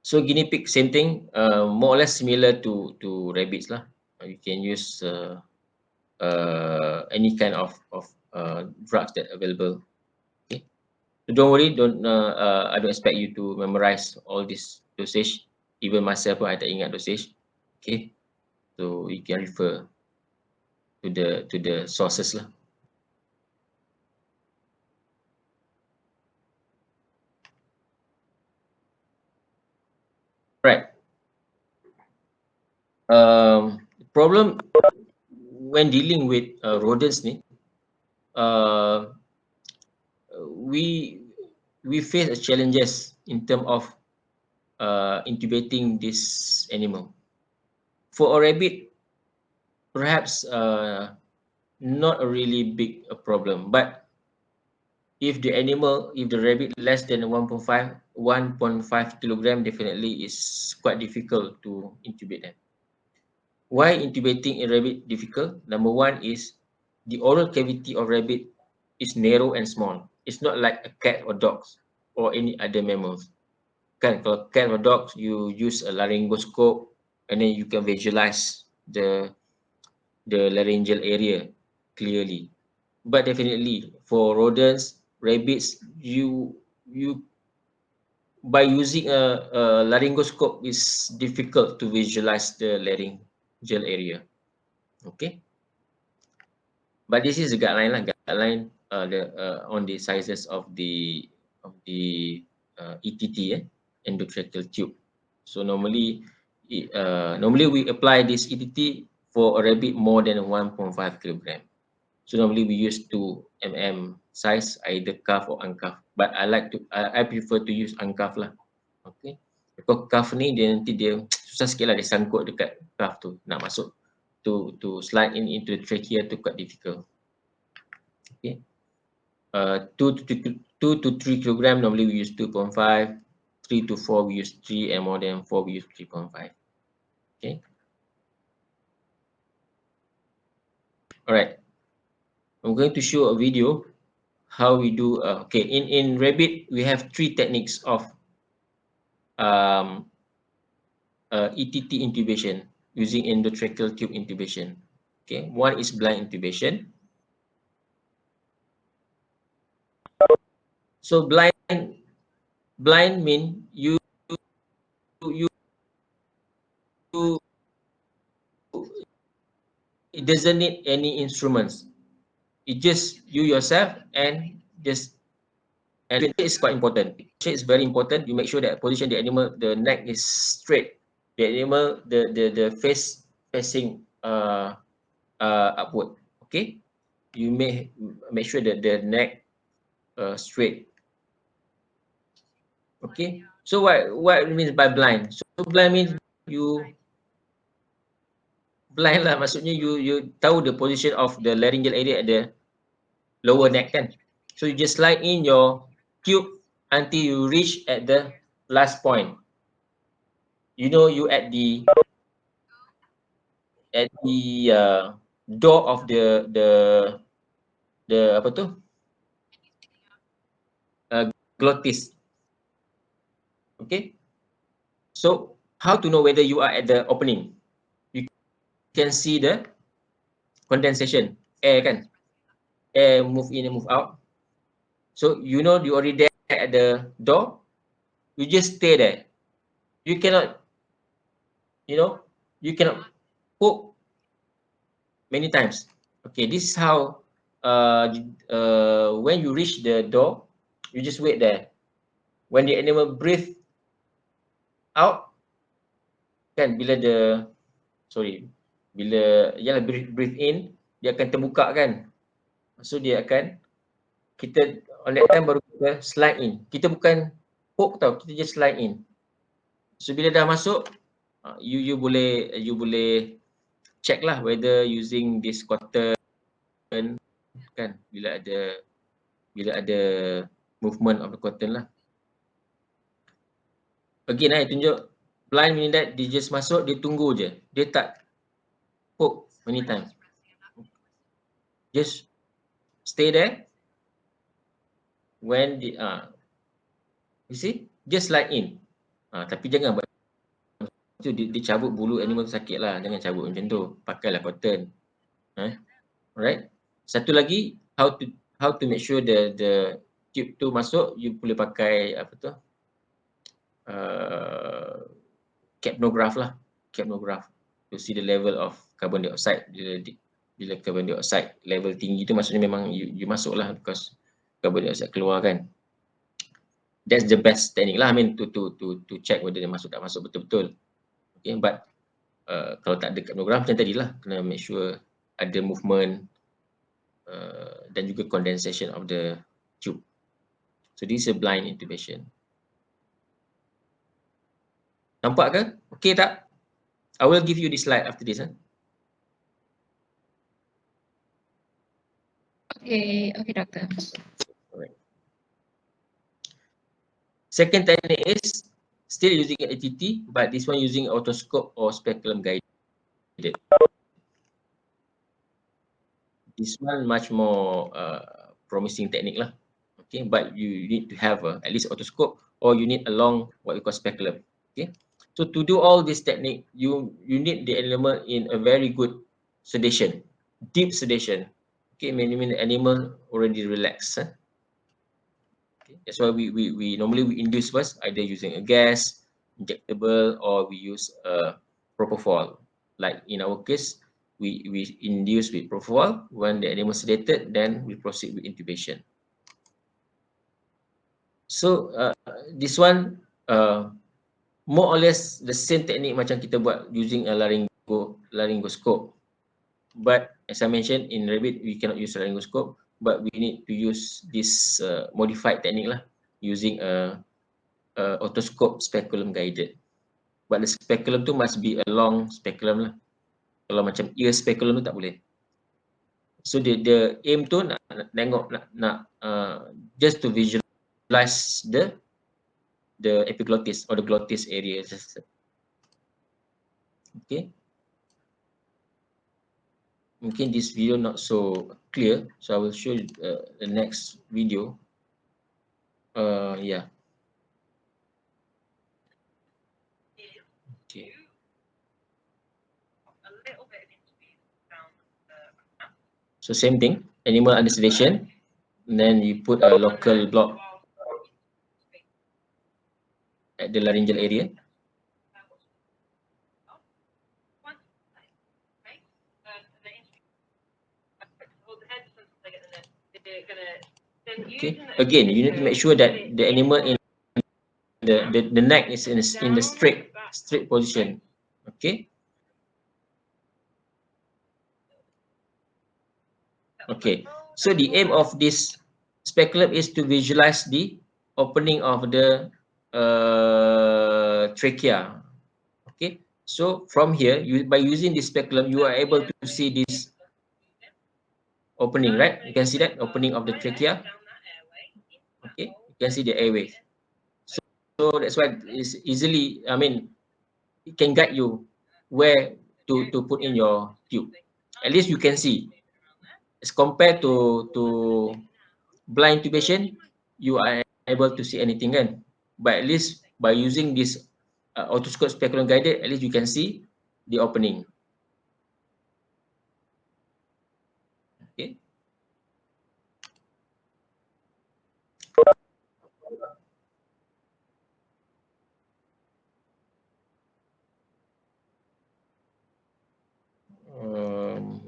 So guinea pig, same thing, more or less similar to rabbits lah. You can use any kind of drugs that available. Okay. So don't worry, I don't expect you to memorize all this dosage. Even myself pun I tak ingat dosage. Okay. So you can refer to the sources lah. Right. Problem when dealing with rodents ni, we face challenges in terms of intubating this animal. For a rabbit, perhaps not a really big problem, but if the rabbit less than 1.5 kilogram, definitely is quite difficult to intubate them. Why intubating a rabbit difficult? Number one is the oral cavity of rabbit is narrow and small. It's not like a cat or dogs or any other mammals. Kan, kalau cat or dogs, you use a laryngoscope and then you can visualize the laryngeal area clearly. but definitely for rodents, rabbits, you by using a laryngoscope is difficult to visualize the laryngeal area. Okay, but this is a guideline lah, guideline on the sizes of the ETT, endotracheal tube. So normally we apply this ETT for a rabbit more than 1.5 kilogram. So normally we use 2 mm size, either cuff or uncuff. But I prefer to use uncuff lah. Okay. Because cuff ni nanti dia susah sikit lah, dia sangkut dekat cuff tu, nak masuk to slide in into the trachea tu quite difficult. Okay. 2 to 3 kilogram normally we use 2.5, 3 to 4 we use 3, and more than 4 we use 3.5. Okay. Alright. I'm going to show a video how we do. Okay, in rabbit we have 3 techniques of ETT intubation using endotracheal tube intubation. Okay, one is blind intubation. So blind mean you it doesn't need any instruments. It just you yourself and just, and it is quite important. It is very important. You make sure that position the animal, the neck is straight. The animal, the face facing upward. Okay, you may make sure that the neck straight. Okay, so what it means by blind? So blind means you blind lah, maksudnya you tahu the position of the laryngeal area at the lower neck kan. So you just slide in your tube until you reach at the last point. You know, you at the door of the apa tu? Glottis. Okay. So how to know whether you are at the opening? You can see the condensation, air kan? Air move in and move out. So you know you already there at the door. You just stay there. You cannot, you cannot poke many times. Okay, this is how when you reach the door, you just wait there. When the animal breathe out, kan bila breathe in, dia akan terbuka kan. So dia akan, kita on that time baru kita slide in. Kita bukan poke tau, kita just slide in. So bila dah masuk, you boleh check lah whether using this cotton kan, bila ada movement of the cotton lah. Again tunjuk blind meaning that dia just masuk, dia tunggu je, dia tak poke many times. Just stay there. When you see, just slide in. Tapi jangan buat tu, dia cabut bulu animal tu sakit lah, jangan cabut macam tu. Pakailah cotton. Alright. Satu lagi, how to make sure the tube tu masuk, you boleh pakai apa tu? Capnograph lah, capnograph to see the level of carbon dioxide. Bila carbon dioxide level tinggi tu maksudnya memang you masuk lah, because carbon dioxide keluar kan. That's the best technique lah, I mean to check whether dia masuk tak masuk betul-betul. Okay, but kalau tak ada capnograph macam tadi lah, kena make sure ada movement dan juga condensation of the tube. So this is a blind intubation. Nampak ke? Okay tak? I will give you this slide after this. Okay, doctor. Alright. Second technique is still using an ATT, but this one using otoscope or speculum guided. This one much more promising technique lah. Okay, but you need to have at least otoscope, or you need a long what we call speculum. Okay, so to do all this technique, you need the animal in a very good sedation, deep sedation. Okay, meaning the animal already relaxed. Okay, that's why we normally we induce first, either using a gas, injectable, or we use a propofol. Like in our case, we induce with propofol. When the animal sedated, then we proceed with intubation. So this one more or less the same technique macam kita buat using a laryngoscope. But as I mentioned, in rabbit we cannot use laryngoscope, but we need to use this modified technique lah, using a otoscope speculum guided. But the speculum tu must be a long speculum lah. Kalau macam ear speculum tu tak boleh. So the aim tu nak tengok nak just to visualize the epiglottis or the glottis area. Okay. Mungkin this video not so clear, so I will show you the next video. Yeah. Okay. So same thing, animal under sedation, and then you put a local block at the laryngeal area. Okay. Again, you need to make sure that the animal in the neck is in the straight position. Okay. Okay. So the aim of this speculum is to visualize the opening of the trachea. Okay. So from here, by using this speculum, you are able to see this opening, right? You can see that opening of the trachea. Okay, you can see the airway. So that's why it's easily, I mean, it can guide you where to put in your tube. At least you can see. As compared to blind intubation, you are able to see anything, kan? But at least by using this otoscope speculum guided, at least you can see the opening. Okay.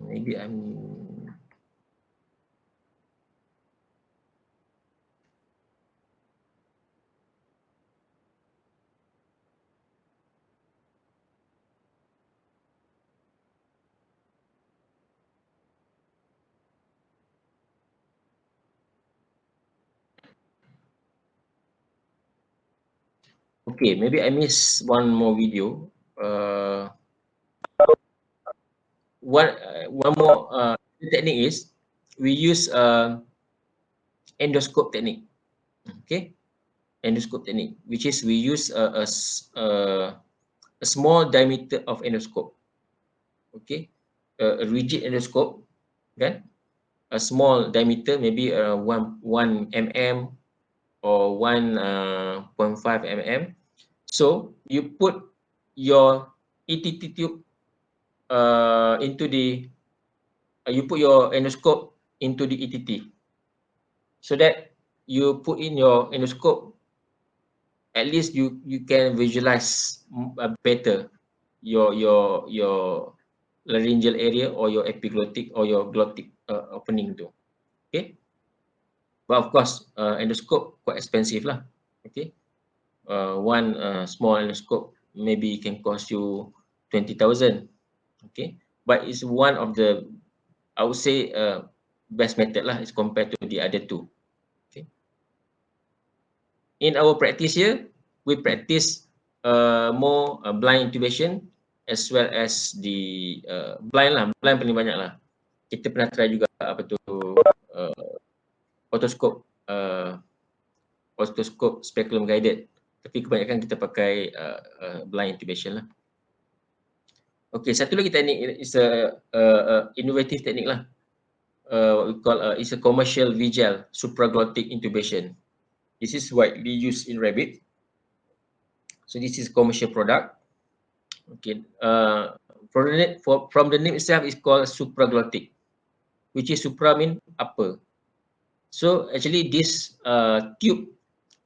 Maybe I'm okay, maybe I miss one more video. One more technique is we use endoscope technique. Okay, endoscope technique, which is we use a small diameter of endoscope. Okay, a rigid endoscope, kan? A small diameter, maybe 1 mm or 1.5 mm. So you put your ETT tube into the you put your endoscope into the ETT, so that you put in your endoscope, at least you can visualize better your laryngeal area or your epiglottic or your glottic opening tu. Okay, but of course endoscope quite expensive lah. Okay, one small endoscope maybe can cost you 20,000. Okay, but it's one of the, I would say, best method lah as compared to the other two. Okay, in our practice here, we practice more blind intubation as well as the blind lah, blind paling banyak lah. Kita pernah try juga apa tu otoscope speculum guided, tapi kebanyakan kita pakai blind intubation lah. Okay, satu lagi teknik is a innovative technique lah. What we call is a commercial VGL, supraglottic intubation. This is widely used in rabbit. So this is commercial product. Okay, from the name itself is called supraglottic. which is supra mean upper. So actually this tube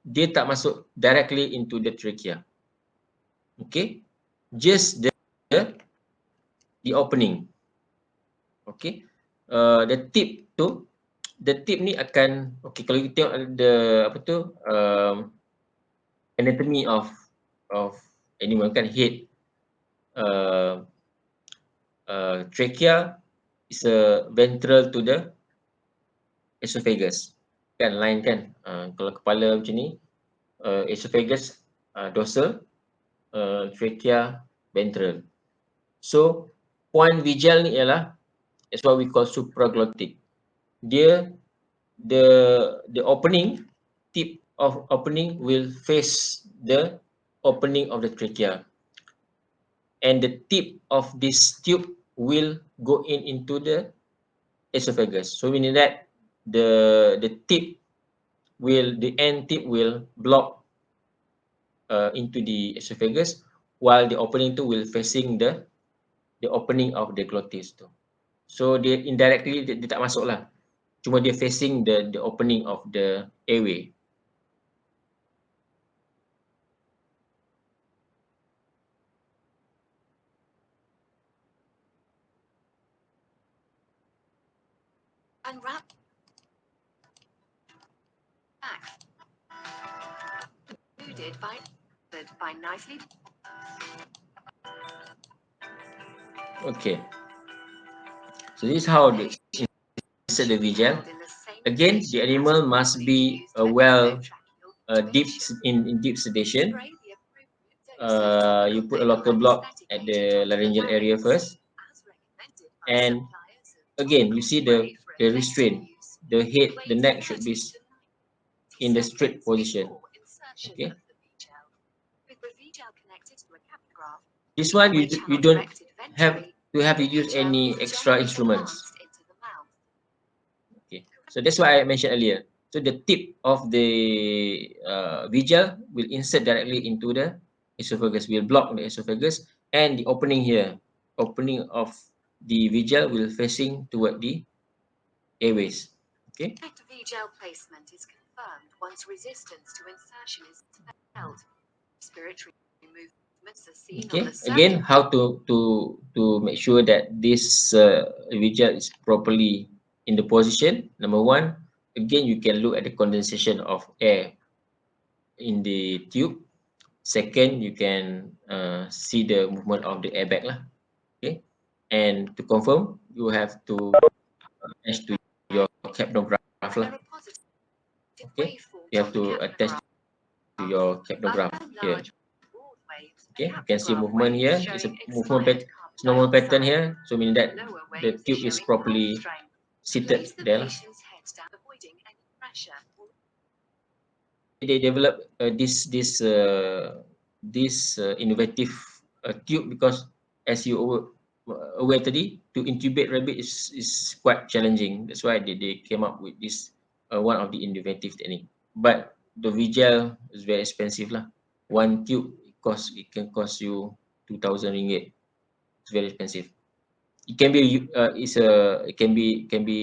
dia tak masuk directly into the trachea. Okay, just the opening. Okay, the tip tu, the tip ni akan, okay, kalau kita tengok the apa tu anatomy of animal kan, head, trachea is a ventral to the esophagus kan, line kan. Kalau kepala macam ni, esophagus dorsal, trachea ventral. So point visual ni ialah, that's what we call supraglottic. Dia the opening, tip of opening will face the opening of the trachea, and the tip of this tube will go into the esophagus. So meaning that the end tip will block into the esophagus, while the opening tu will facing the opening of the glottis tu. So dia indirectly dia tak masuk lah, cuma dia facing the opening of the airway. Unwrap. Back. Included by nicely. Okay. So this is how the insert the visual. Again, the animal must be deep in deep sedation. You put a local block at the laryngeal area first, and again you see the restraint. The head, the neck should be in the straight position. Okay. This one you don't have to use any extra instruments. Okay, so that's why I mentioned earlier. So the tip of the visual will insert directly into the esophagus, will block the esophagus, and the opening here, opening of the visual will facing toward the airways. Okay. Visual placement is confirmed once resistance to insertion is felt. Respiratory movements are seen. Okay. Again, how to make sure that this visual is properly in the position. Number one, again, you can look at the condensation of air in the tube. Second, you can see the movement of the airbag lah. Okay, and to confirm, you have to attach to your capnograph lah. Okay, you have to attach to your capnograph here. Okay, you can see movement here. It's a movement normal pattern here, so meaning that the tube is properly seated there. They developed this innovative tube because, as you aware today, to intubate rabbit is quite challenging. That's why they came up with this one of the innovative technique. But the visual is very expensive lah. One tube can cost you 2,000 ringgit. It's very expensive. It can be it can be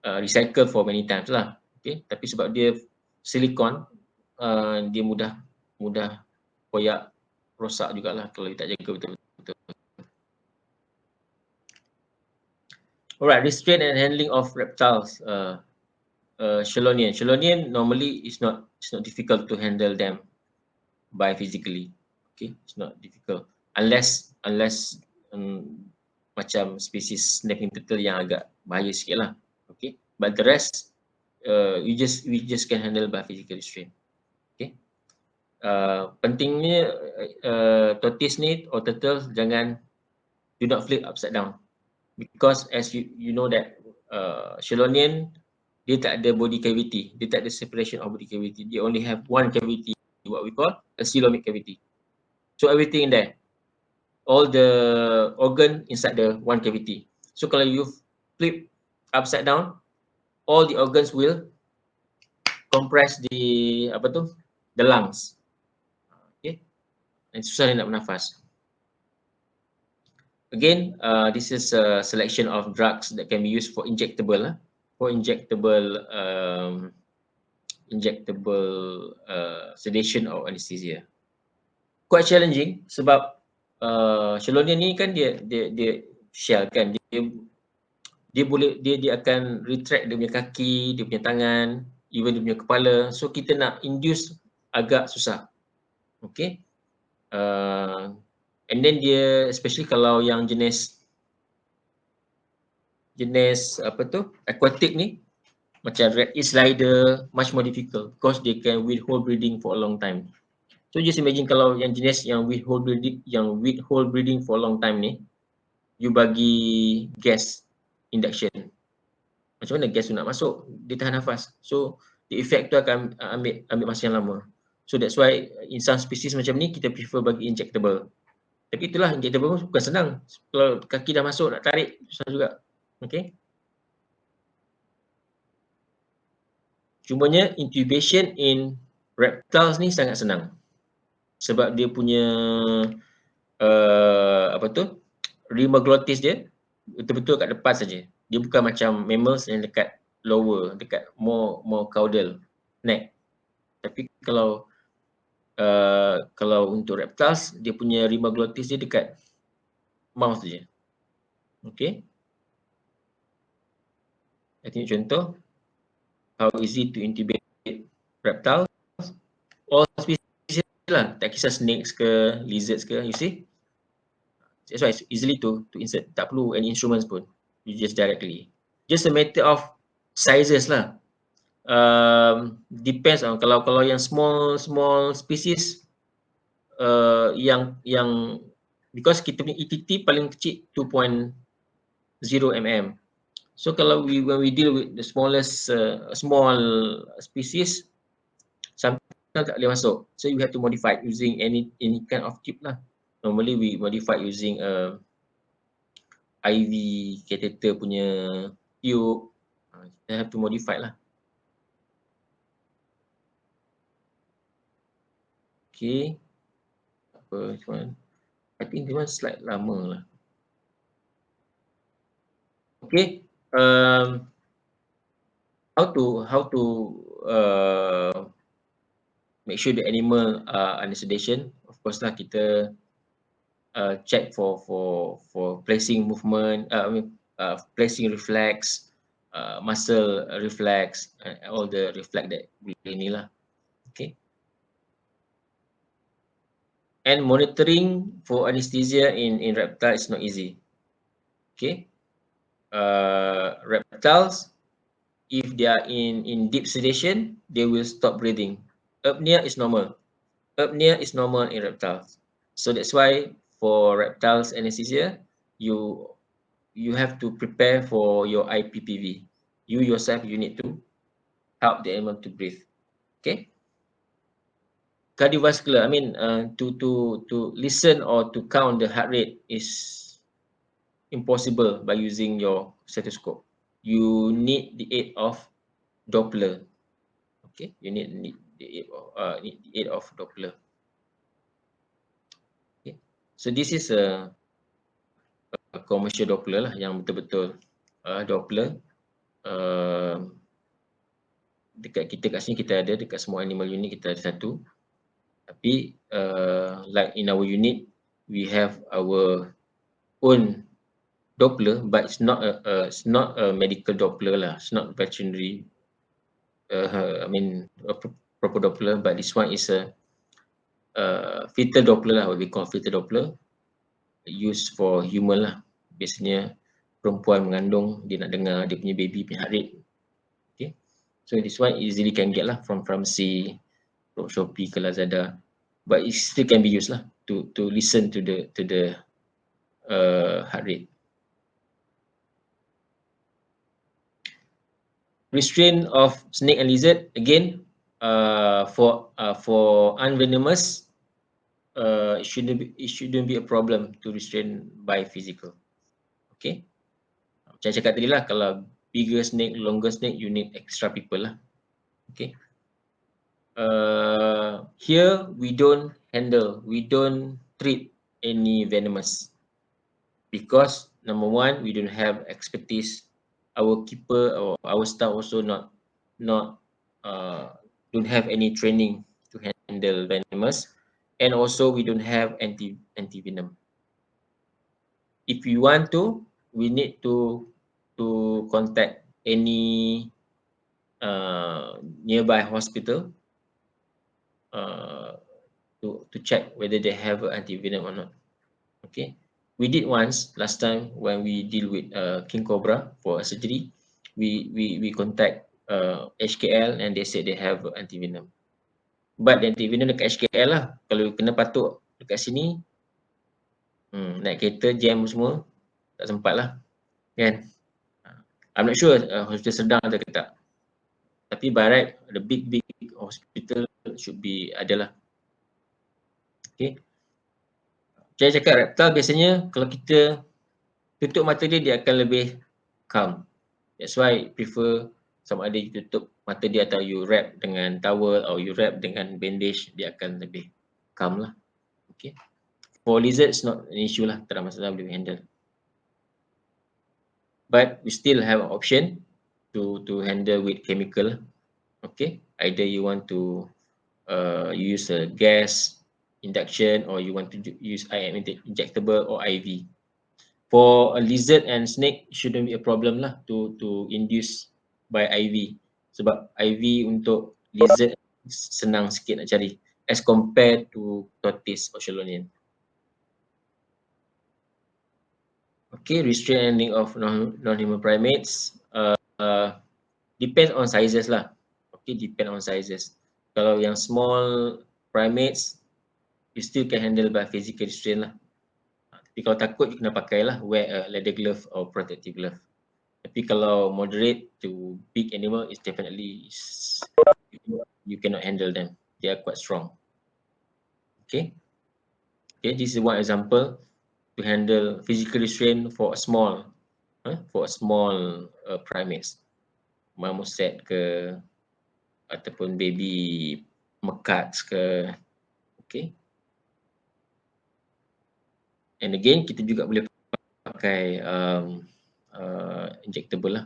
recycled for many times lah. Okay, tapi sebab dia silikon, dia mudah koyak, rosak jugalah kalau dia tak jaga betul-betul. Alright, restraint and handling of reptiles. Chelonian normally is not difficult to handle them by physically. Okay, it's not difficult unless macam spesies snapping turtle yang agak bahaya sikit lah. Okay, but the rest we just can handle by physical restraint. Okay, pentingnya tortoise ni or turtle do not flip upside down, because as you know that Chelonian dia tak ada body cavity, dia tak ada separation of body cavity, they only have one cavity, what we call a coelomic cavity. So everything in there, all the organ inside the one cavity. So kalau you flip upside down, all the organs will compress the lungs. Okay, and susah dia nak bernafas. Again, this is a selection of drugs that can be used for injectable, sedation or anesthesia. Quite challenging sebab Chelonia ni kan dia shell kan, dia akan retract dia punya kaki, dia punya tangan, even dia punya kepala. So kita nak induce agak susah. Okay. And then dia especially kalau yang jenis apa tu, aquatic ni, macam red eel slider, much more difficult because they can withhold breathing for a long time. So just imagine kalau yang jenis yang withhold breathing for a long time ni, you bagi gas induction, macam mana gas tu nak masuk, dia tahan nafas. So the effect tu akan ambil masa yang lama. So that's why in some species macam ni kita prefer bagi injectable. Tapi itulah, injectable bukan senang. Kalau kaki dah masuk nak tarik susah juga. Okay. Cumanya intubation in reptiles ni sangat senang. Sebab dia punya apa tu, rima glottis dia betul-betul kat depan saja. Dia bukan macam mammals yang dekat lower, dekat more caudal neck. Tapi kalau untuk reptiles, dia punya rima glottis dia dekat mouth je. Okay. Saya tengok contoh how easy to intubate reptiles. All species lah, tak kisah snakes ke, lizards ke, you see. That's why it's easily to insert, tak perlu any instruments pun. You just directly. Just a matter of sizes lah. Depends on kalau yang small species yang because kita punya ETT paling kecil 2.0 mm. So kalau when we deal with the smallest small species, sometimes tak boleh masuk. So you have to modify using any kind of tube lah. Normally we modify using IV catheter punya tube. Kita have to modify lah. Okay. Apa cuman? I think this one slide lama lah. Okay. How to make sure the animal are under sedation. Of course lah, kita check for placing movement, placing reflex, muscle reflex, all the reflex that we ni lah. Okay. And monitoring for anesthesia in reptile is not easy. Okay. Reptiles, if they are in deep sedation, they will stop breathing. Apnea is normal. Apnea is normal in reptiles. So that's why for reptiles anesthesia, you have to prepare for your IPPV. You yourself, you need to help the animal to breathe. Okay. Cardiovascular, I mean, to listen or to count the heart rate is impossible by using your stethoscope. You need the aid of Doppler. Okay, you need the aid of Doppler. Okay, so this is a commercial Doppler lah, yang betul-betul Doppler. Dekat kita kat sini kita ada, dekat semua animal unit kita ada satu. Tapi like in our unit, we have our own Doppler, but it's not a medical Doppler lah. It's not veterinary. I mean a proper Doppler, but this one is a fetal Doppler lah, what we call fetal Doppler, used for human lah. Biasanya perempuan mengandung, dia nak dengar dia punya baby punya heart rate. Okay, so this one easily can get lah from pharmacy, from Shopee ke Lazada, but it still can be used lah to listen to the heart rate. Restraint of snake and lizard, again, for unvenomous, it shouldn't be a problem to restrain by physical. Okay, macam saya cakap tadi lah, kalau bigger snake, longer snake, you need extra people lah. Okay, here we don't treat any venomous, because number one, we don't have expertise. Our keeper or our staff also not don't have any training to handle venomous, and also we don't have anti venom. If we want to, we need to contact any nearby hospital to check whether they have anti venom or not. Okay, we did once last time when we deal with king cobra for a surgery. We contact HKL and they said they have anti venom. But anti venom dekat HKL lah. Kalau kena patuk dekat sini, naik kereta jam semua, tak sempat lah, kan? I'm not sure hospital sedang ada ke tak. Tapi by right, the big hospital should be adalah. Okay. Saya cakap reptile biasanya kalau kita tutup mata dia, dia akan lebih calm. That's why prefer sama ada you tutup mata dia atau you wrap dengan towel atau you wrap dengan bandage, dia akan lebih calm lah. Okay. For lizard, it's not an issue lah, tak ada masalah, boleh handle. But we still have an option to handle with chemical. Okay, either you want to use a gas induction or you want to use IM injectable or IV. For a lizard and snake, shouldn't be a problem lah to induce by IV. Sebab IV untuk lizard senang sikit nak cari as compared to tortoise or chelonian. Okay, restraint handling of non-human primates depends on sizes lah. Okay, depend on sizes. Kalau yang small primates, you still can handle by physical restraint lah. Tapi kalau takut, you kena pakai lah, wear a leather glove or protective glove. Tapi kalau moderate to big animal, it's definitely you cannot handle them. They are quite strong. Okay. Okay, this is one example to handle physical restraint for a small primates. Marmoset ke ataupun baby macaques ke. Okay. And again, kita juga boleh pakai injectable lah.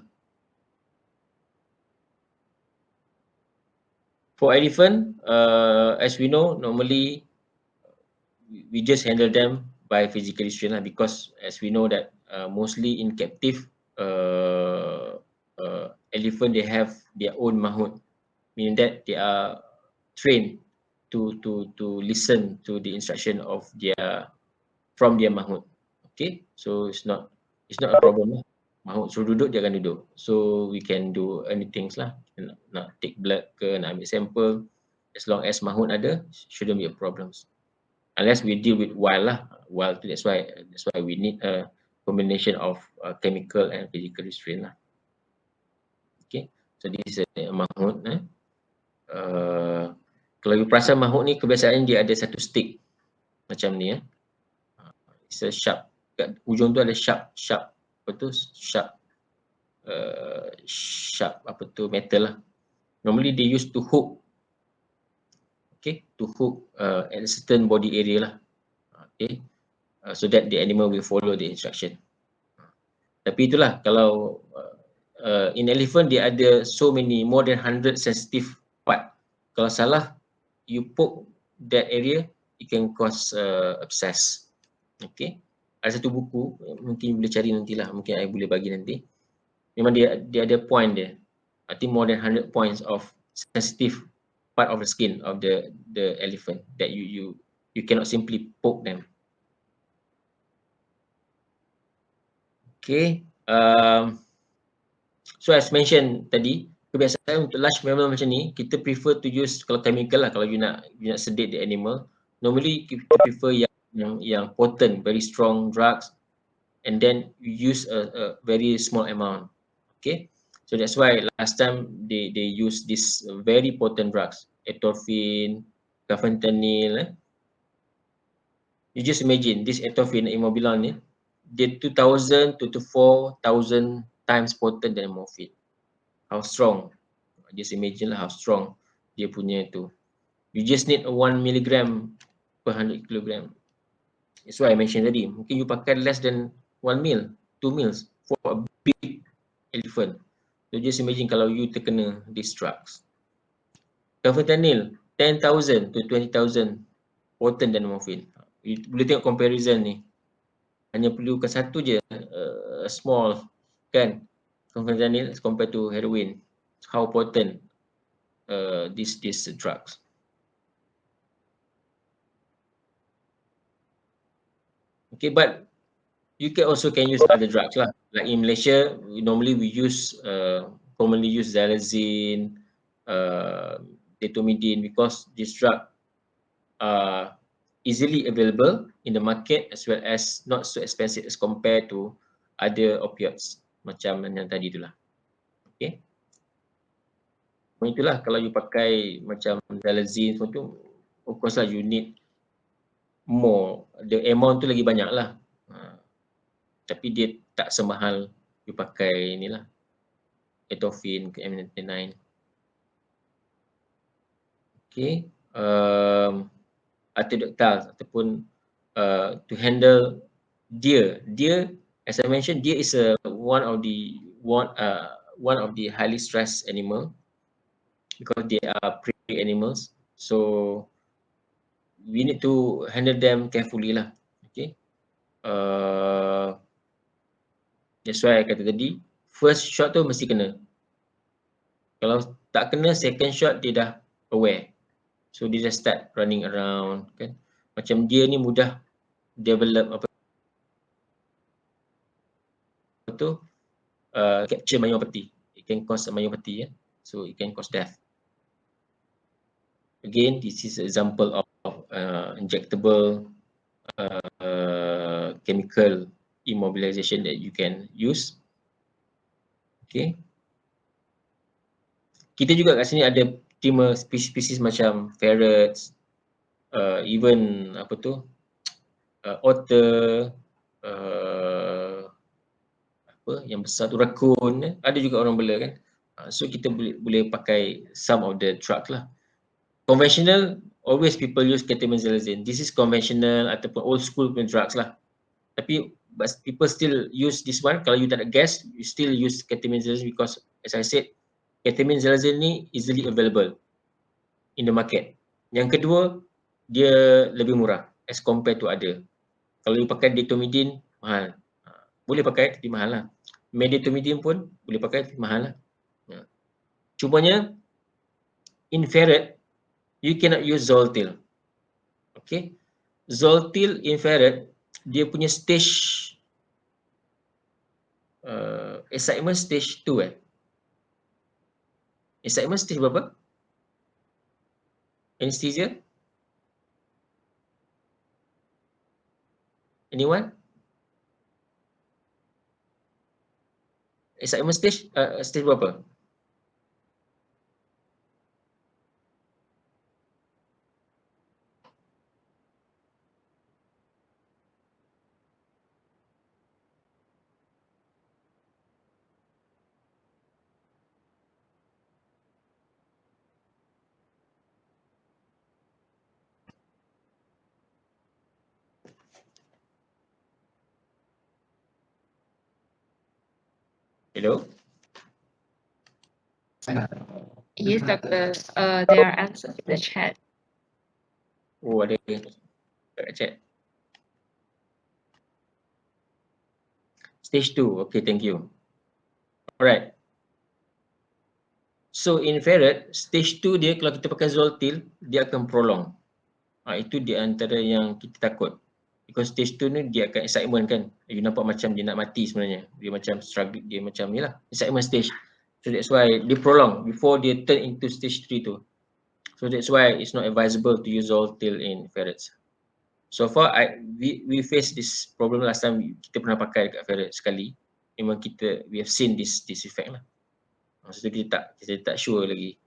For elephant, as we know, normally we just handle them by physical restraint lah, because as we know that mostly in captive elephant, they have their own mahout, meaning that they are trained to listen to the instruction of from their mahout. Okay, so it's not a problem lah. Mahout suruh duduk, dia akan duduk. So we can do anything lah. Nak take blood ke, nak ambil sampel, as long as mahout ada, shouldn't be a problem. Unless we deal with wild lah. Wild, that's why we need a combination of chemical and physical restraint lah. Okay, so this is a mahout. Kalau you perasan mahout ni, kebiasaan dia ada satu stick macam ni. It's a sharp. Kat ujung tu ada sharp metal lah. Normally they used to hook. Okay, to hook at a certain body area lah. Okay, so that the animal will follow the instruction. Tapi itulah, kalau in elephant dia ada so many, more than 100 sensitive part. Kalau salah, you poke that area, it can cause abscess. Okay, ada satu buku, mungkin boleh cari nantilah, mungkin saya boleh bagi nanti. Memang dia ada point dia. I think more than 100 points of sensitive part of the skin of the elephant that you cannot simply poke them. Okay, so as mentioned tadi, kebiasaan untuk large mammal macam ni, kita prefer to use, kalau chemical lah, kalau you nak sedate the animal, normally kita prefer yang potent, very strong drugs, and then you use a very small amount. Okay, so that's why last time they use this very potent drugs, atropine, fentanyl. You just imagine this atropine, immobilan ni, dia 2,000 to 4,000 times potent than morphine. How strong? Just imagine lah how strong dia punya tu. You just need 1 milligram per 100 kilogram. That's why I mentioned tadi. Mungkin you pakai less than 1 mil, 2 mils for a big elephant. So just imagine kalau you terkena these drugs. Fentanyl 10,000 to 20,000 potent than morphine. You boleh tengok comparison ni. Hanya perlukan satu je small kan fentanyl as compared to heroin. How potent these drugs. Okay, but you can also use other drugs lah. Like in Malaysia, normally we use commonly use xylazine, detomidine, because this drug are easily available in the market as well as not so expensive as compared to other opioids macam yang tadi itulah. Okay. Itulah kalau you pakai macam xylazine semua tu, of course lah you need more, the amount tu lagi banyak lah. Tapi dia tak semahal you pakai inilah Atophine, M99. Okay, artiodactyl ataupun to handle deer. Deer, as I mentioned, deer is one of the highly stressed animal because they are prey animals. So we need to handle them carefully lah. Okay. That's why I kata tadi, first shot tu mesti kena. Kalau tak kena, second shot dia dah aware. So dia dah start running around kan. Macam dia ni mudah develop apa tu capture myopathy. It can cause myopathy, yeah? So it can cause death. Again, this is an example of injectable chemical immobilization that you can use. Okay. Kita juga kat sini ada terima spesies macam ferrets, even apa tu, otter, apa yang besar tu raccoon, ada juga orang bela kan. So kita boleh pakai some of the drugs lah. Conventional, always people use ketamine, xylazine. This is conventional ataupun old school punya drugs lah. Tapi but people still use this one. Kalau you tak ada gas, you still use ketamine, xylazine because as I said, ketamine, xylazine ni easily available in the market. Yang kedua, dia lebih murah as compared to other. Kalau you pakai detomidine, mahal. Boleh pakai tapi mahal lah. Medetomidine pun boleh pakai tapi mahal lah. Cumanya, in ferret, you cannot use Zoltil. Okay. Zoltil in ferret, dia punya stage excitement stage 2 Excitement stage berapa? Anesthesia? Anyone? Excitement stage stage berapa? Hello? Yes, doctor. There are answers in the chat. Oh, ada kat chat. Stage 2. Okay, thank you. Alright. So in ferret, stage 2 dia kalau kita pakai Zoltil, dia akan prolong. Itu di antara yang kita takut. Because stage 2 ni dia akan excitement kan. You nampak macam dia nak mati sebenarnya. Dia macam struggle, dia macam ni lah. Excitement stage. So that's why dia prolong before dia turn into stage 3 tu. So that's why it's not advisable to use Zoltil in ferrets. So far, we face this problem last time. Kita pernah pakai dekat ferret sekali. Memang we have seen this effect lah. Maksudnya kita tak sure lagi.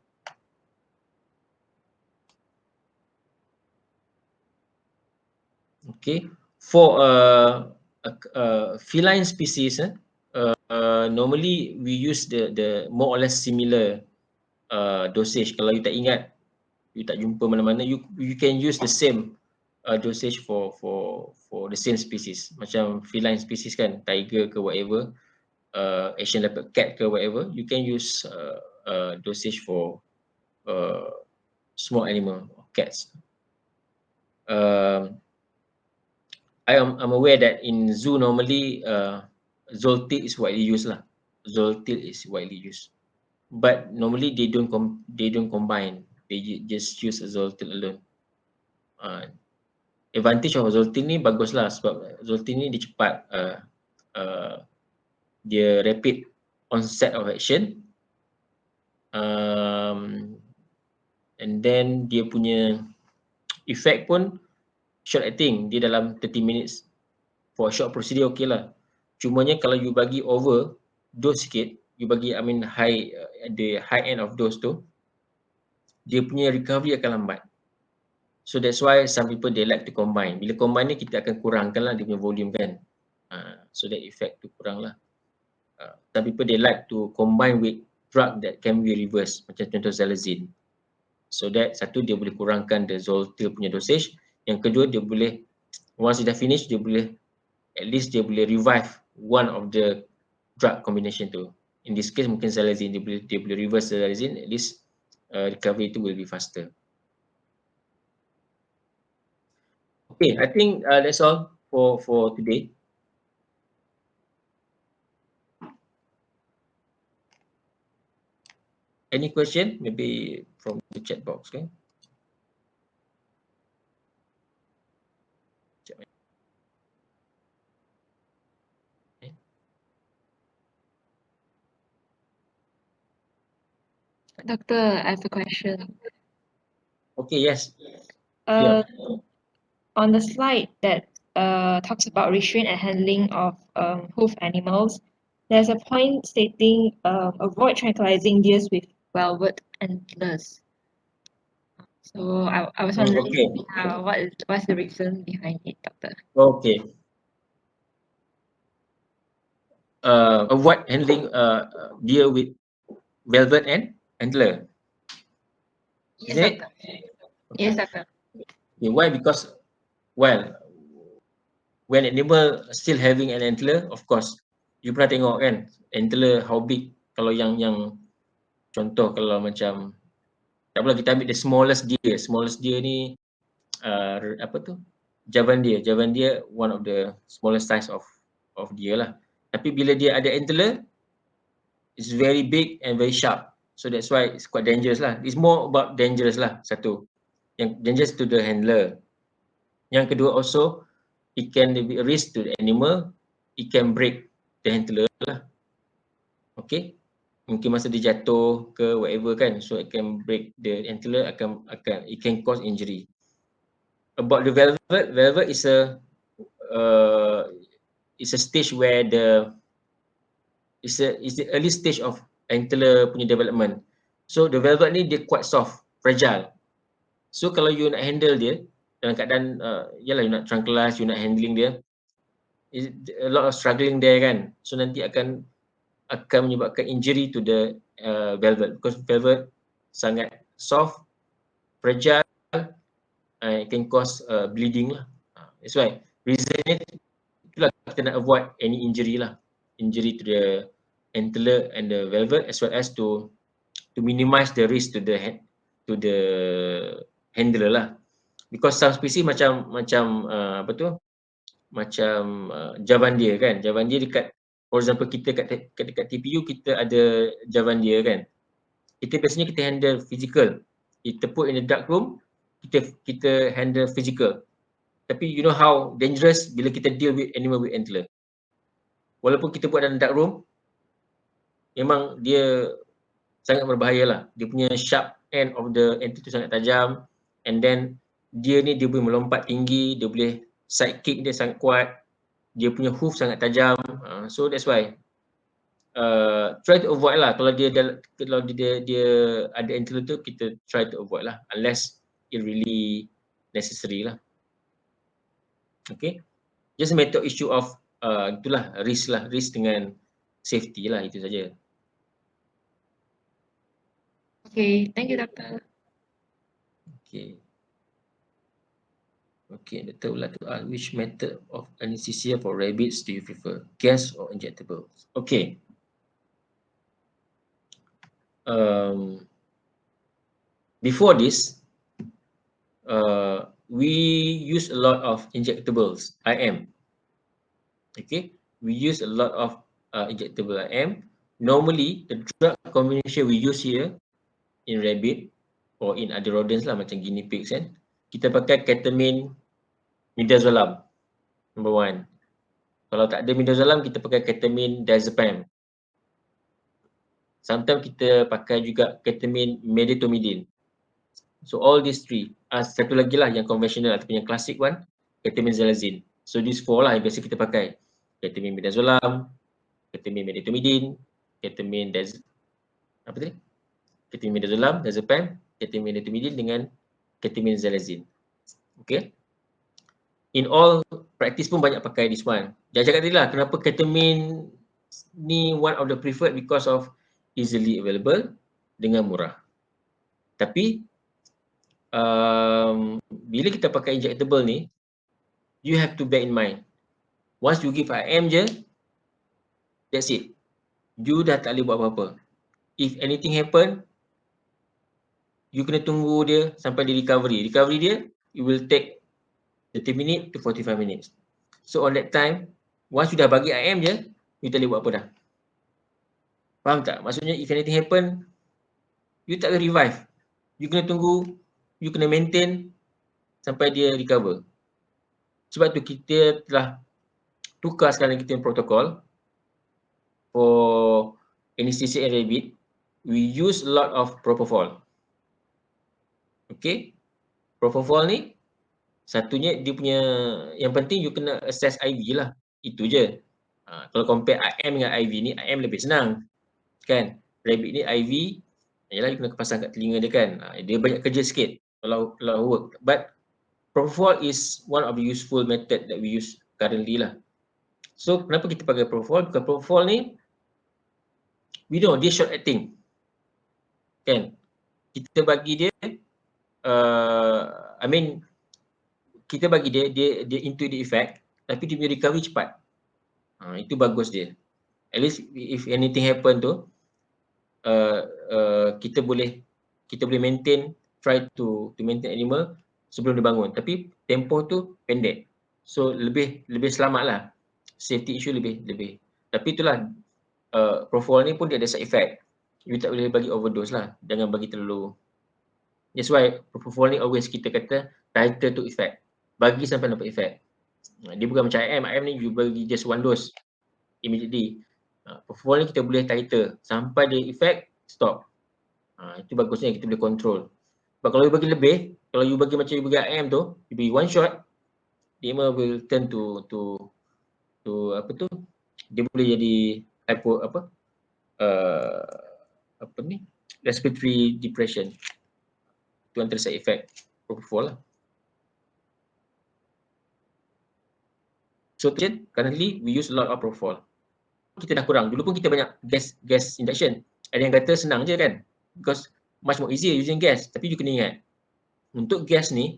Okay, for feline species, normally we use the more or less similar dosage. Kalau you tak ingat, you tak jumpa mana-mana, you can use the same dosage for the same species. Macam feline species kan, tiger ke whatever, Asian leopard cat ke whatever, you can use dosage for small animal, cats. I'm aware that in zoo normally Zoltil is widely used lah. Zoltil is widely used, but normally they don't combine. They just use Zoltil alone. Advantage of Zoltil ni bagus lah sebab Zoltil ni dia cepat, dia rapid onset of action, and then dia punya effect pun short acting, dia dalam 30 minutes. For a short procedure okay lah. Cumanya kalau you bagi over dose sikit, you bagi high, the high end of dose tu, dia punya recovery akan lambat. So that's why some people they like to combine. Bila combine ni kita akan kurangkan lah dia punya volume kan. So that effect tu kurang lah. Some people they like to combine with drug that can be reversed, macam contoh Xalazine. So that satu dia boleh kurangkan the Zoltil punya dosage. Yang kedua dia boleh, once dia dah finish, dia boleh at least dia boleh revive one of the drug combination tu. In this case mungkin Xalazine, dia boleh reverse Xalazine, at least recovery tu will be faster. Okay, I think that's all for today. Any question? Maybe from the chat box, okay? Doctor, I have a question. Okay, yes. Uh, on the slide that talks about restraint and handling of hoof animals, there's a point stating avoid tranquilizing deers with velvet antlers. So I was wondering Okay. what's the reason behind it, Doctor? Okay. Avoid handling deer with velvet and antler. Yes, Isn't it? Doctor. Yes, Doctor. Okay, why? Because, well, when animal still having an antler, of course, you pernah tengok kan, antler how big. Kalau yang contoh kalau macam, tak apalah kita ambil the smallest deer ni, apa tu? Javan deer one of the smallest size of deer lah. Tapi bila dia ada antler, it's very big and very sharp. So that's why it's quite dangerous lah. It's more about dangerous lah, satu. Yang dangerous to the handler. Yang kedua also, it can be a risk to the animal. It can break the handler lah. Okay. Mungkin masa dia jatuh ke whatever kan. So it can break the antler, it can cause injury. About the velvet is a stage where it's the early stage of antler punya development. So the velvet ni dia quite soft, fragile. So kalau you nak handle dia dalam keadaan yalah you nak tranquilize, you nak handling dia, a lot of struggling there kan. So nanti akan menyebabkan injury to the velvet, because velvet sangat soft, fragile, it can cause bleeding lah. That's why reason itulah kita nak avoid any injury lah, injury to the antler and the velvet, as well as to minimize the risk to the handler lah. Because some species macam apa tu, macam Javan deer kan, Javan deer dekat, for example kita dekat TPU kita ada Javan deer kan, kita biasanya kita handle physical, kita put in the dark room, kita handle physical. Tapi you know how dangerous bila kita deal with animal with antler. Walaupun kita buat dalam dark room, memang dia sangat berbahaya lah. Dia punya sharp end of the antler tu sangat tajam, and then dia ni dia boleh melompat tinggi, dia boleh side kick dia sangat kuat, dia punya hoof sangat tajam. So that's why try to avoid lah. Kalau dia ada antler tu, kita try to avoid lah, unless it really necessary lah. Okay, just a matter issue of itulah risk dengan safety lah, itu saja. Okay, thank you, Doctor. Okay. Okay, Dr. would like to ask which method of anesthesia for rabies do you prefer? Gas or injectable? Okay. Before this, we use a lot of injectables, IM. Okay, we use a lot of injectable IM. Normally, the drug combination we use here in rabbit or in other rodents lah macam guinea pigs kan, kita pakai ketamine, midazolam, number one. Kalau tak ada midazolam, kita pakai ketamine, diazepam. Sometimes kita pakai juga ketamine, medetomidine. So all these three. Satu lagi lah yang konvensional ataupun yang klasik one, ketamine, xylazine. So these four lah yang biasa kita pakai. Ketamine, midazolam, ketamine, medetomidine, ketamine, ketamine, midazolam, diazepam, ketamine, medetomidine dengan ketamine, xylazine. Okay. In all, practice pun banyak pakai this one. Jangan cakap tadi lah, kenapa ketamine ni one of the preferred because of easily available dengan murah. Tapi, bila kita pakai injectable ni, you have to bear in mind, once you give IM je, that's it. You dah tak boleh buat apa-apa. If anything happen, you kena tunggu dia sampai dia recovery. Recovery dia, it will take 30 minit to 45 minutes. So on that time, once you dah bagi IM je, you tak boleh buat apa dah. Faham tak? Maksudnya if anything happen, you tak boleh revive. You kena tunggu, you kena maintain sampai dia recover. Sebab tu kita telah tukar sekarang kita punya protokol for anesthesia and rabbit. We use a lot of propofol. Okay? Propofol ni, satunya dia punya, yang penting you kena access IV lah. Itu je. Kalau compare IM dengan IV ni, IM lebih senang. Kan? Rabbit ni IV, yalah you kena pasang kat telinga dia kan. Dia banyak kerja sikit kalau work. But propofol is one of the useful method that we use currently lah. So kenapa kita pakai propofol? Because propofol ni, we know dia short acting. Kan? Kita bagi dia, kita bagi dia into the effect, tapi dia punya recovery cepat. Itu bagus dia. At least if anything happen tu, kita boleh maintain, try to maintain animal sebelum dia bangun. Tapi tempoh tu pendek. So lebih selamat lah. Safety issue lebih. Tapi itulah, propofol ni pun dia ada side effect. You tak boleh bagi overdose lah. Jangan bagi terlalu. That's why propofol ni always kita kata title to effect. Bagi sampai nampak effect. Dia bukan macam IM. IM ni you bagi just one dose immediately. Propofol ni kita boleh title sampai dia effect, stop. Itu bagusnya kita boleh control. Sebab kalau you bagi lebih, kalau you bagi macam you bagi IM tu, you bagi one shot, dia will turn to apa tu? Dia boleh jadi respiratory depression. Itu antara side effect propofol lah. So currently we use a lot of propofol. Kita dah kurang. Dulu pun kita banyak gas induction. Ada yang kata senang je kan, because much more easier using gas. Tapi you kena ingat, untuk gas ni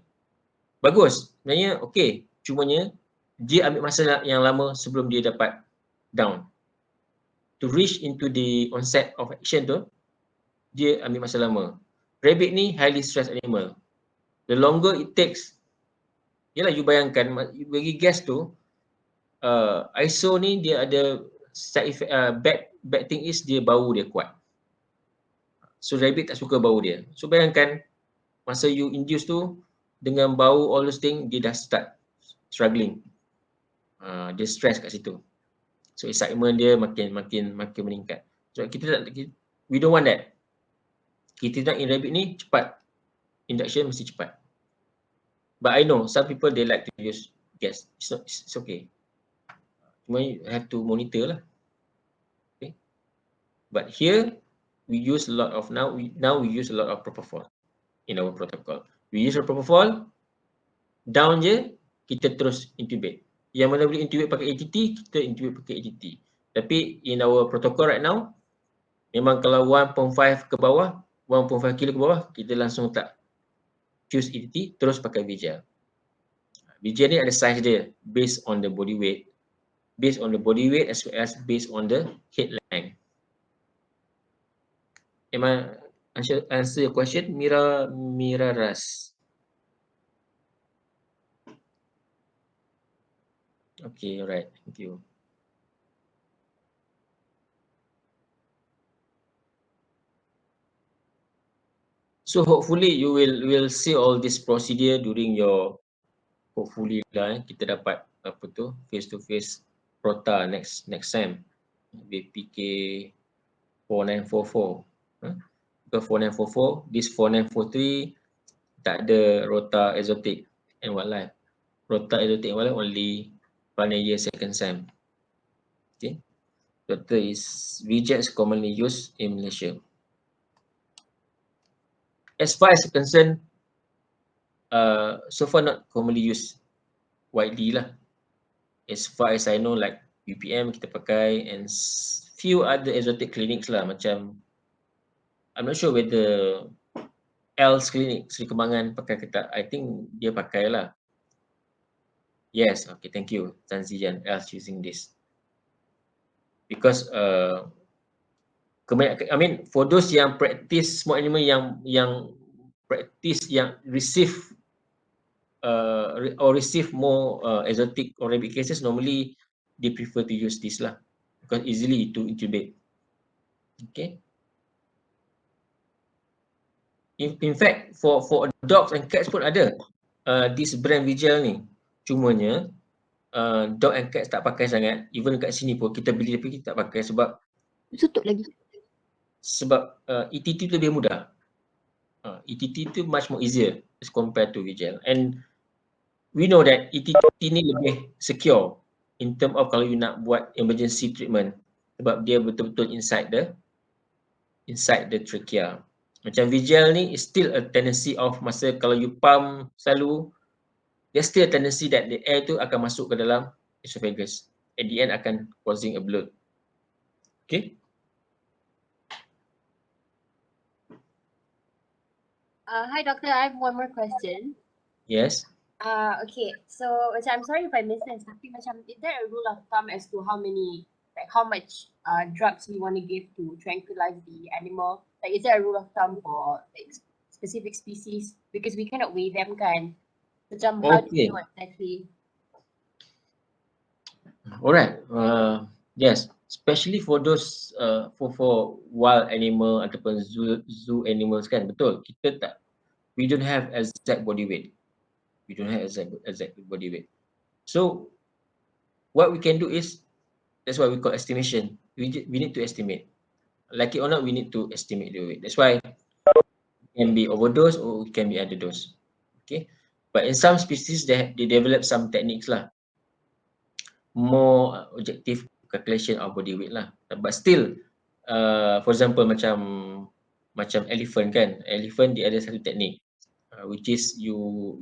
bagus, sebenarnya okey, cumanya dia ambil masa yang lama sebelum dia dapat down. To reach into the onset of action tu, dia ambil masa lama. Rabbit ni highly stressed animal. The longer it takes, yalah you bayangkan, you bagi gas tu, ISO ni dia ada side effect, bad thing is dia bau dia kuat. So rabbit tak suka bau dia. So bayangkan, masa you induce tu, dengan bau all those thing, dia dah start struggling. Dia stress kat situ. So excitement dia makin meningkat. So we don't want that. Kita nak in rabbit ni cepat. Induction mesti cepat. But I know some people they like to use gas. It's okay. Cuma you have to monitor lah. Okay. But here we use a lot of now we use a lot of propofol in our protocol. We use propofol, down je kita terus intubate. Yang mana boleh intubate pakai ATT, kita intubate pakai ATT. Tapi in our protocol right now, memang kalau 1.5 ke bawah, 1.5 kilo ke bawah, kita langsung tak choose ATT, terus pakai VGL. Visual ni ada size dia based on the body weight. Based on the body weight as well as based on the head length. Am I answer your question, Mira Ras? Okay, alright. Thank you. So hopefully you will see all this procedure during your, hopefully lah kita dapat apa tu face to face rota next sem BPK 4944. Ke 4944, this 4943 tak ada rota exotic and wildlife. Rota exotic and wildlife only final year second sem. Okay. Rota is VJET is commonly used in Malaysia. As far as concerned, so far not commonly used widely lah. As far as I know, like UPM kita pakai and few other exotic clinics lah, macam I'm not sure whether Els clinic Seri Kembangan pakai ke tak. I think dia pakai lah. Yes, okay, thank you Tan Zijan, Els using this. Because I mean for those yang practice small animal yang practice yang receive or receive more exotic or rabbit cases, normally they prefer to use this lah because easily to intubate. Okay. In fact, for dogs and cats pun ada this brand Vigel ni. Cumanya dog and cats tak pakai sangat. Even kat sini pun kita beli tapi kita tak pakai sebab Tutup lagi. Sebab ETT tu lebih mudah. ETT tu much more easier as compared to Vigel. And we know that ETT ni lebih secure in term of kalau you nak buat emergency treatment sebab dia betul-betul inside the trachea. Macam Vigel ni is still a tendency of masa kalau you pump selalu, there's still a tendency that the air tu akan masuk ke dalam esophagus. At the end akan causing a bloat. Okay. Hi doctor, I have one more question. Yes. Okay, so I'm sorry if I missed this, tapi macam is there a rule of thumb as to how much drugs we want to give to tranquilize the animal? Like, is there a rule of thumb for like specific species? Because we cannot weigh them kan. Macam how do you know exactly? Alright. Yes, especially for those for wild animal ataupun zoo animals kan, betul. We don't have exact body weight. We don't have exact body weight. So what we can do is, that's what we call estimation. We need to estimate. Like it or not, we need to estimate the weight. That's why it can be overdose or it can be underdose. Okay. But in some species, they develop some techniques lah. More objective calculation of body weight lah. But still, for example macam elephant kan. Elephant dia ada satu teknik. Which is you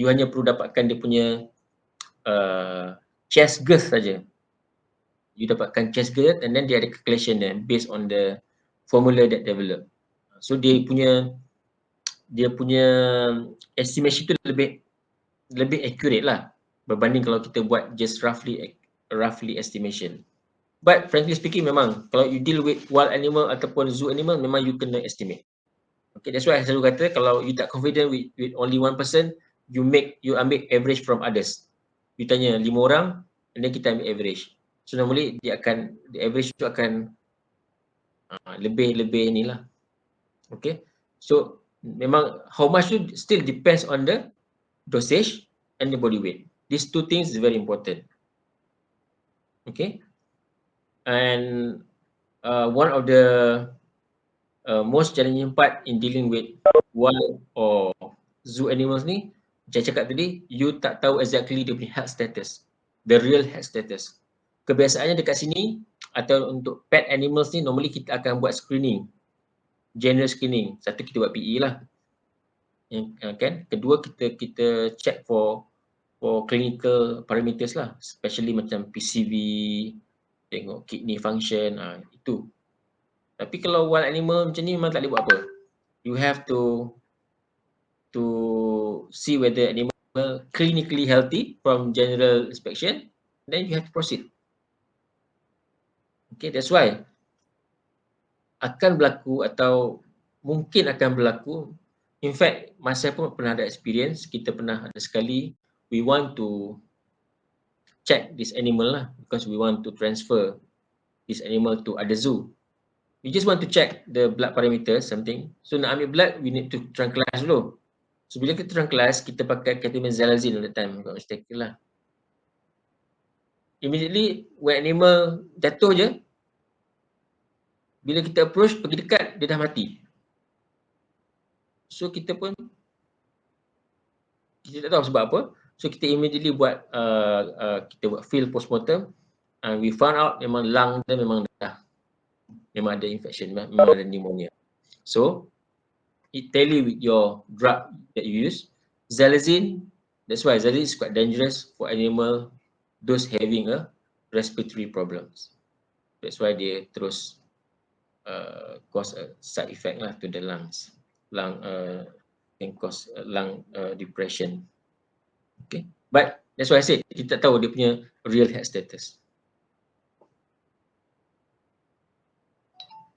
hanya perlu dapatkan dia punya chest girth saja. You dapatkan chest girth and then dia ada calculation dia based on the formula that develop. So dia punya estimation tu lebih accurate lah berbanding kalau kita buat just roughly estimation. But frankly speaking, memang kalau you deal with wild animal ataupun zoo animal, memang you kena estimate. Okay, that's why I selalu kata kalau you tak confident with only one person, you ambil average from others. You tanya 5 orang and then kita ambil average. So normally the average tu akan lebih ni lah. Okay. So memang how much tu still depends on the dosage and the body weight. These two things is very important. Okay. And one of the most challenging part in dealing with wild or zoo animals ni, macam cakap tadi, you tak tahu exactly dia punya health status, the real health status. Kebiasaannya dekat sini atau untuk pet animals ni, normally kita akan buat screening, general screening. Satu kita buat PE lah, kan. Kedua kita check for clinical parameters lah, especially macam PCV, tengok kidney function, itu. Tapi kalau wild animal macam ni memang tak boleh buat apa. You have to see whether animal clinically healthy from general inspection, then you have to proceed. Okay, that's why akan berlaku atau mungkin akan berlaku. In fact, masa pun pernah ada experience, kita pernah ada sekali, we want to check this animal lah because we want to transfer this animal to other zoo. We just want to check the blood parameters, something. So nak ambil blood, we need to tranquilize dulu. So bila kita tranquilize, kita pakai ketamine xylazine at the time, kalau mistaken lah. Immediately, when animal jatuh je, bila kita approach, pergi dekat, dia dah mati. So kita pun, kita tak tahu sebab apa. So kita immediately buat, kita buat field postmortem, and we found out memang lung dia memang ada infection, memang ada pneumonia. So, it tally with your drug that you use. Xylazine, that's why xylazine is quite dangerous for animal, those having a respiratory problems. That's why they terus cause a side effect lah to the lungs. Lung can cause lung depression. Okay, but that's why I said kita tak tahu dia punya real health status.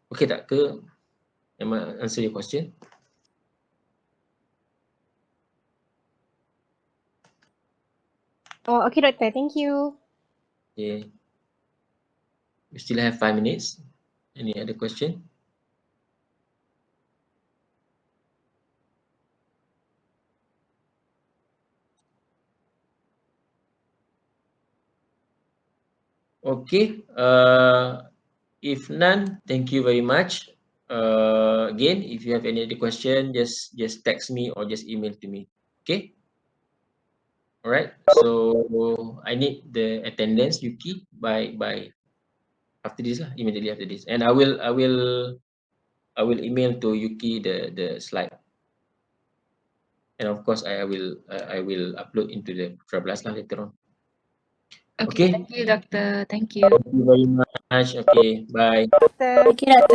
Okay tak ke? Am I answer your question? Oh, okay, Doctor. Thank you. Okay. We still have 5 minutes. Any other question? Okay. If none, thank you very much. Again, if you have any other question, just text me or just email to me. Okay. All right. So I need the attendance, Yuki, by after this lah, immediately after this, and I will email to Yuki the slide, and of course I will upload into the Travelers lah later on. Okay. Thank you, Doctor. Thank you. Thank you very much. Okay. Bye. Doctor. Thank you, Doctor.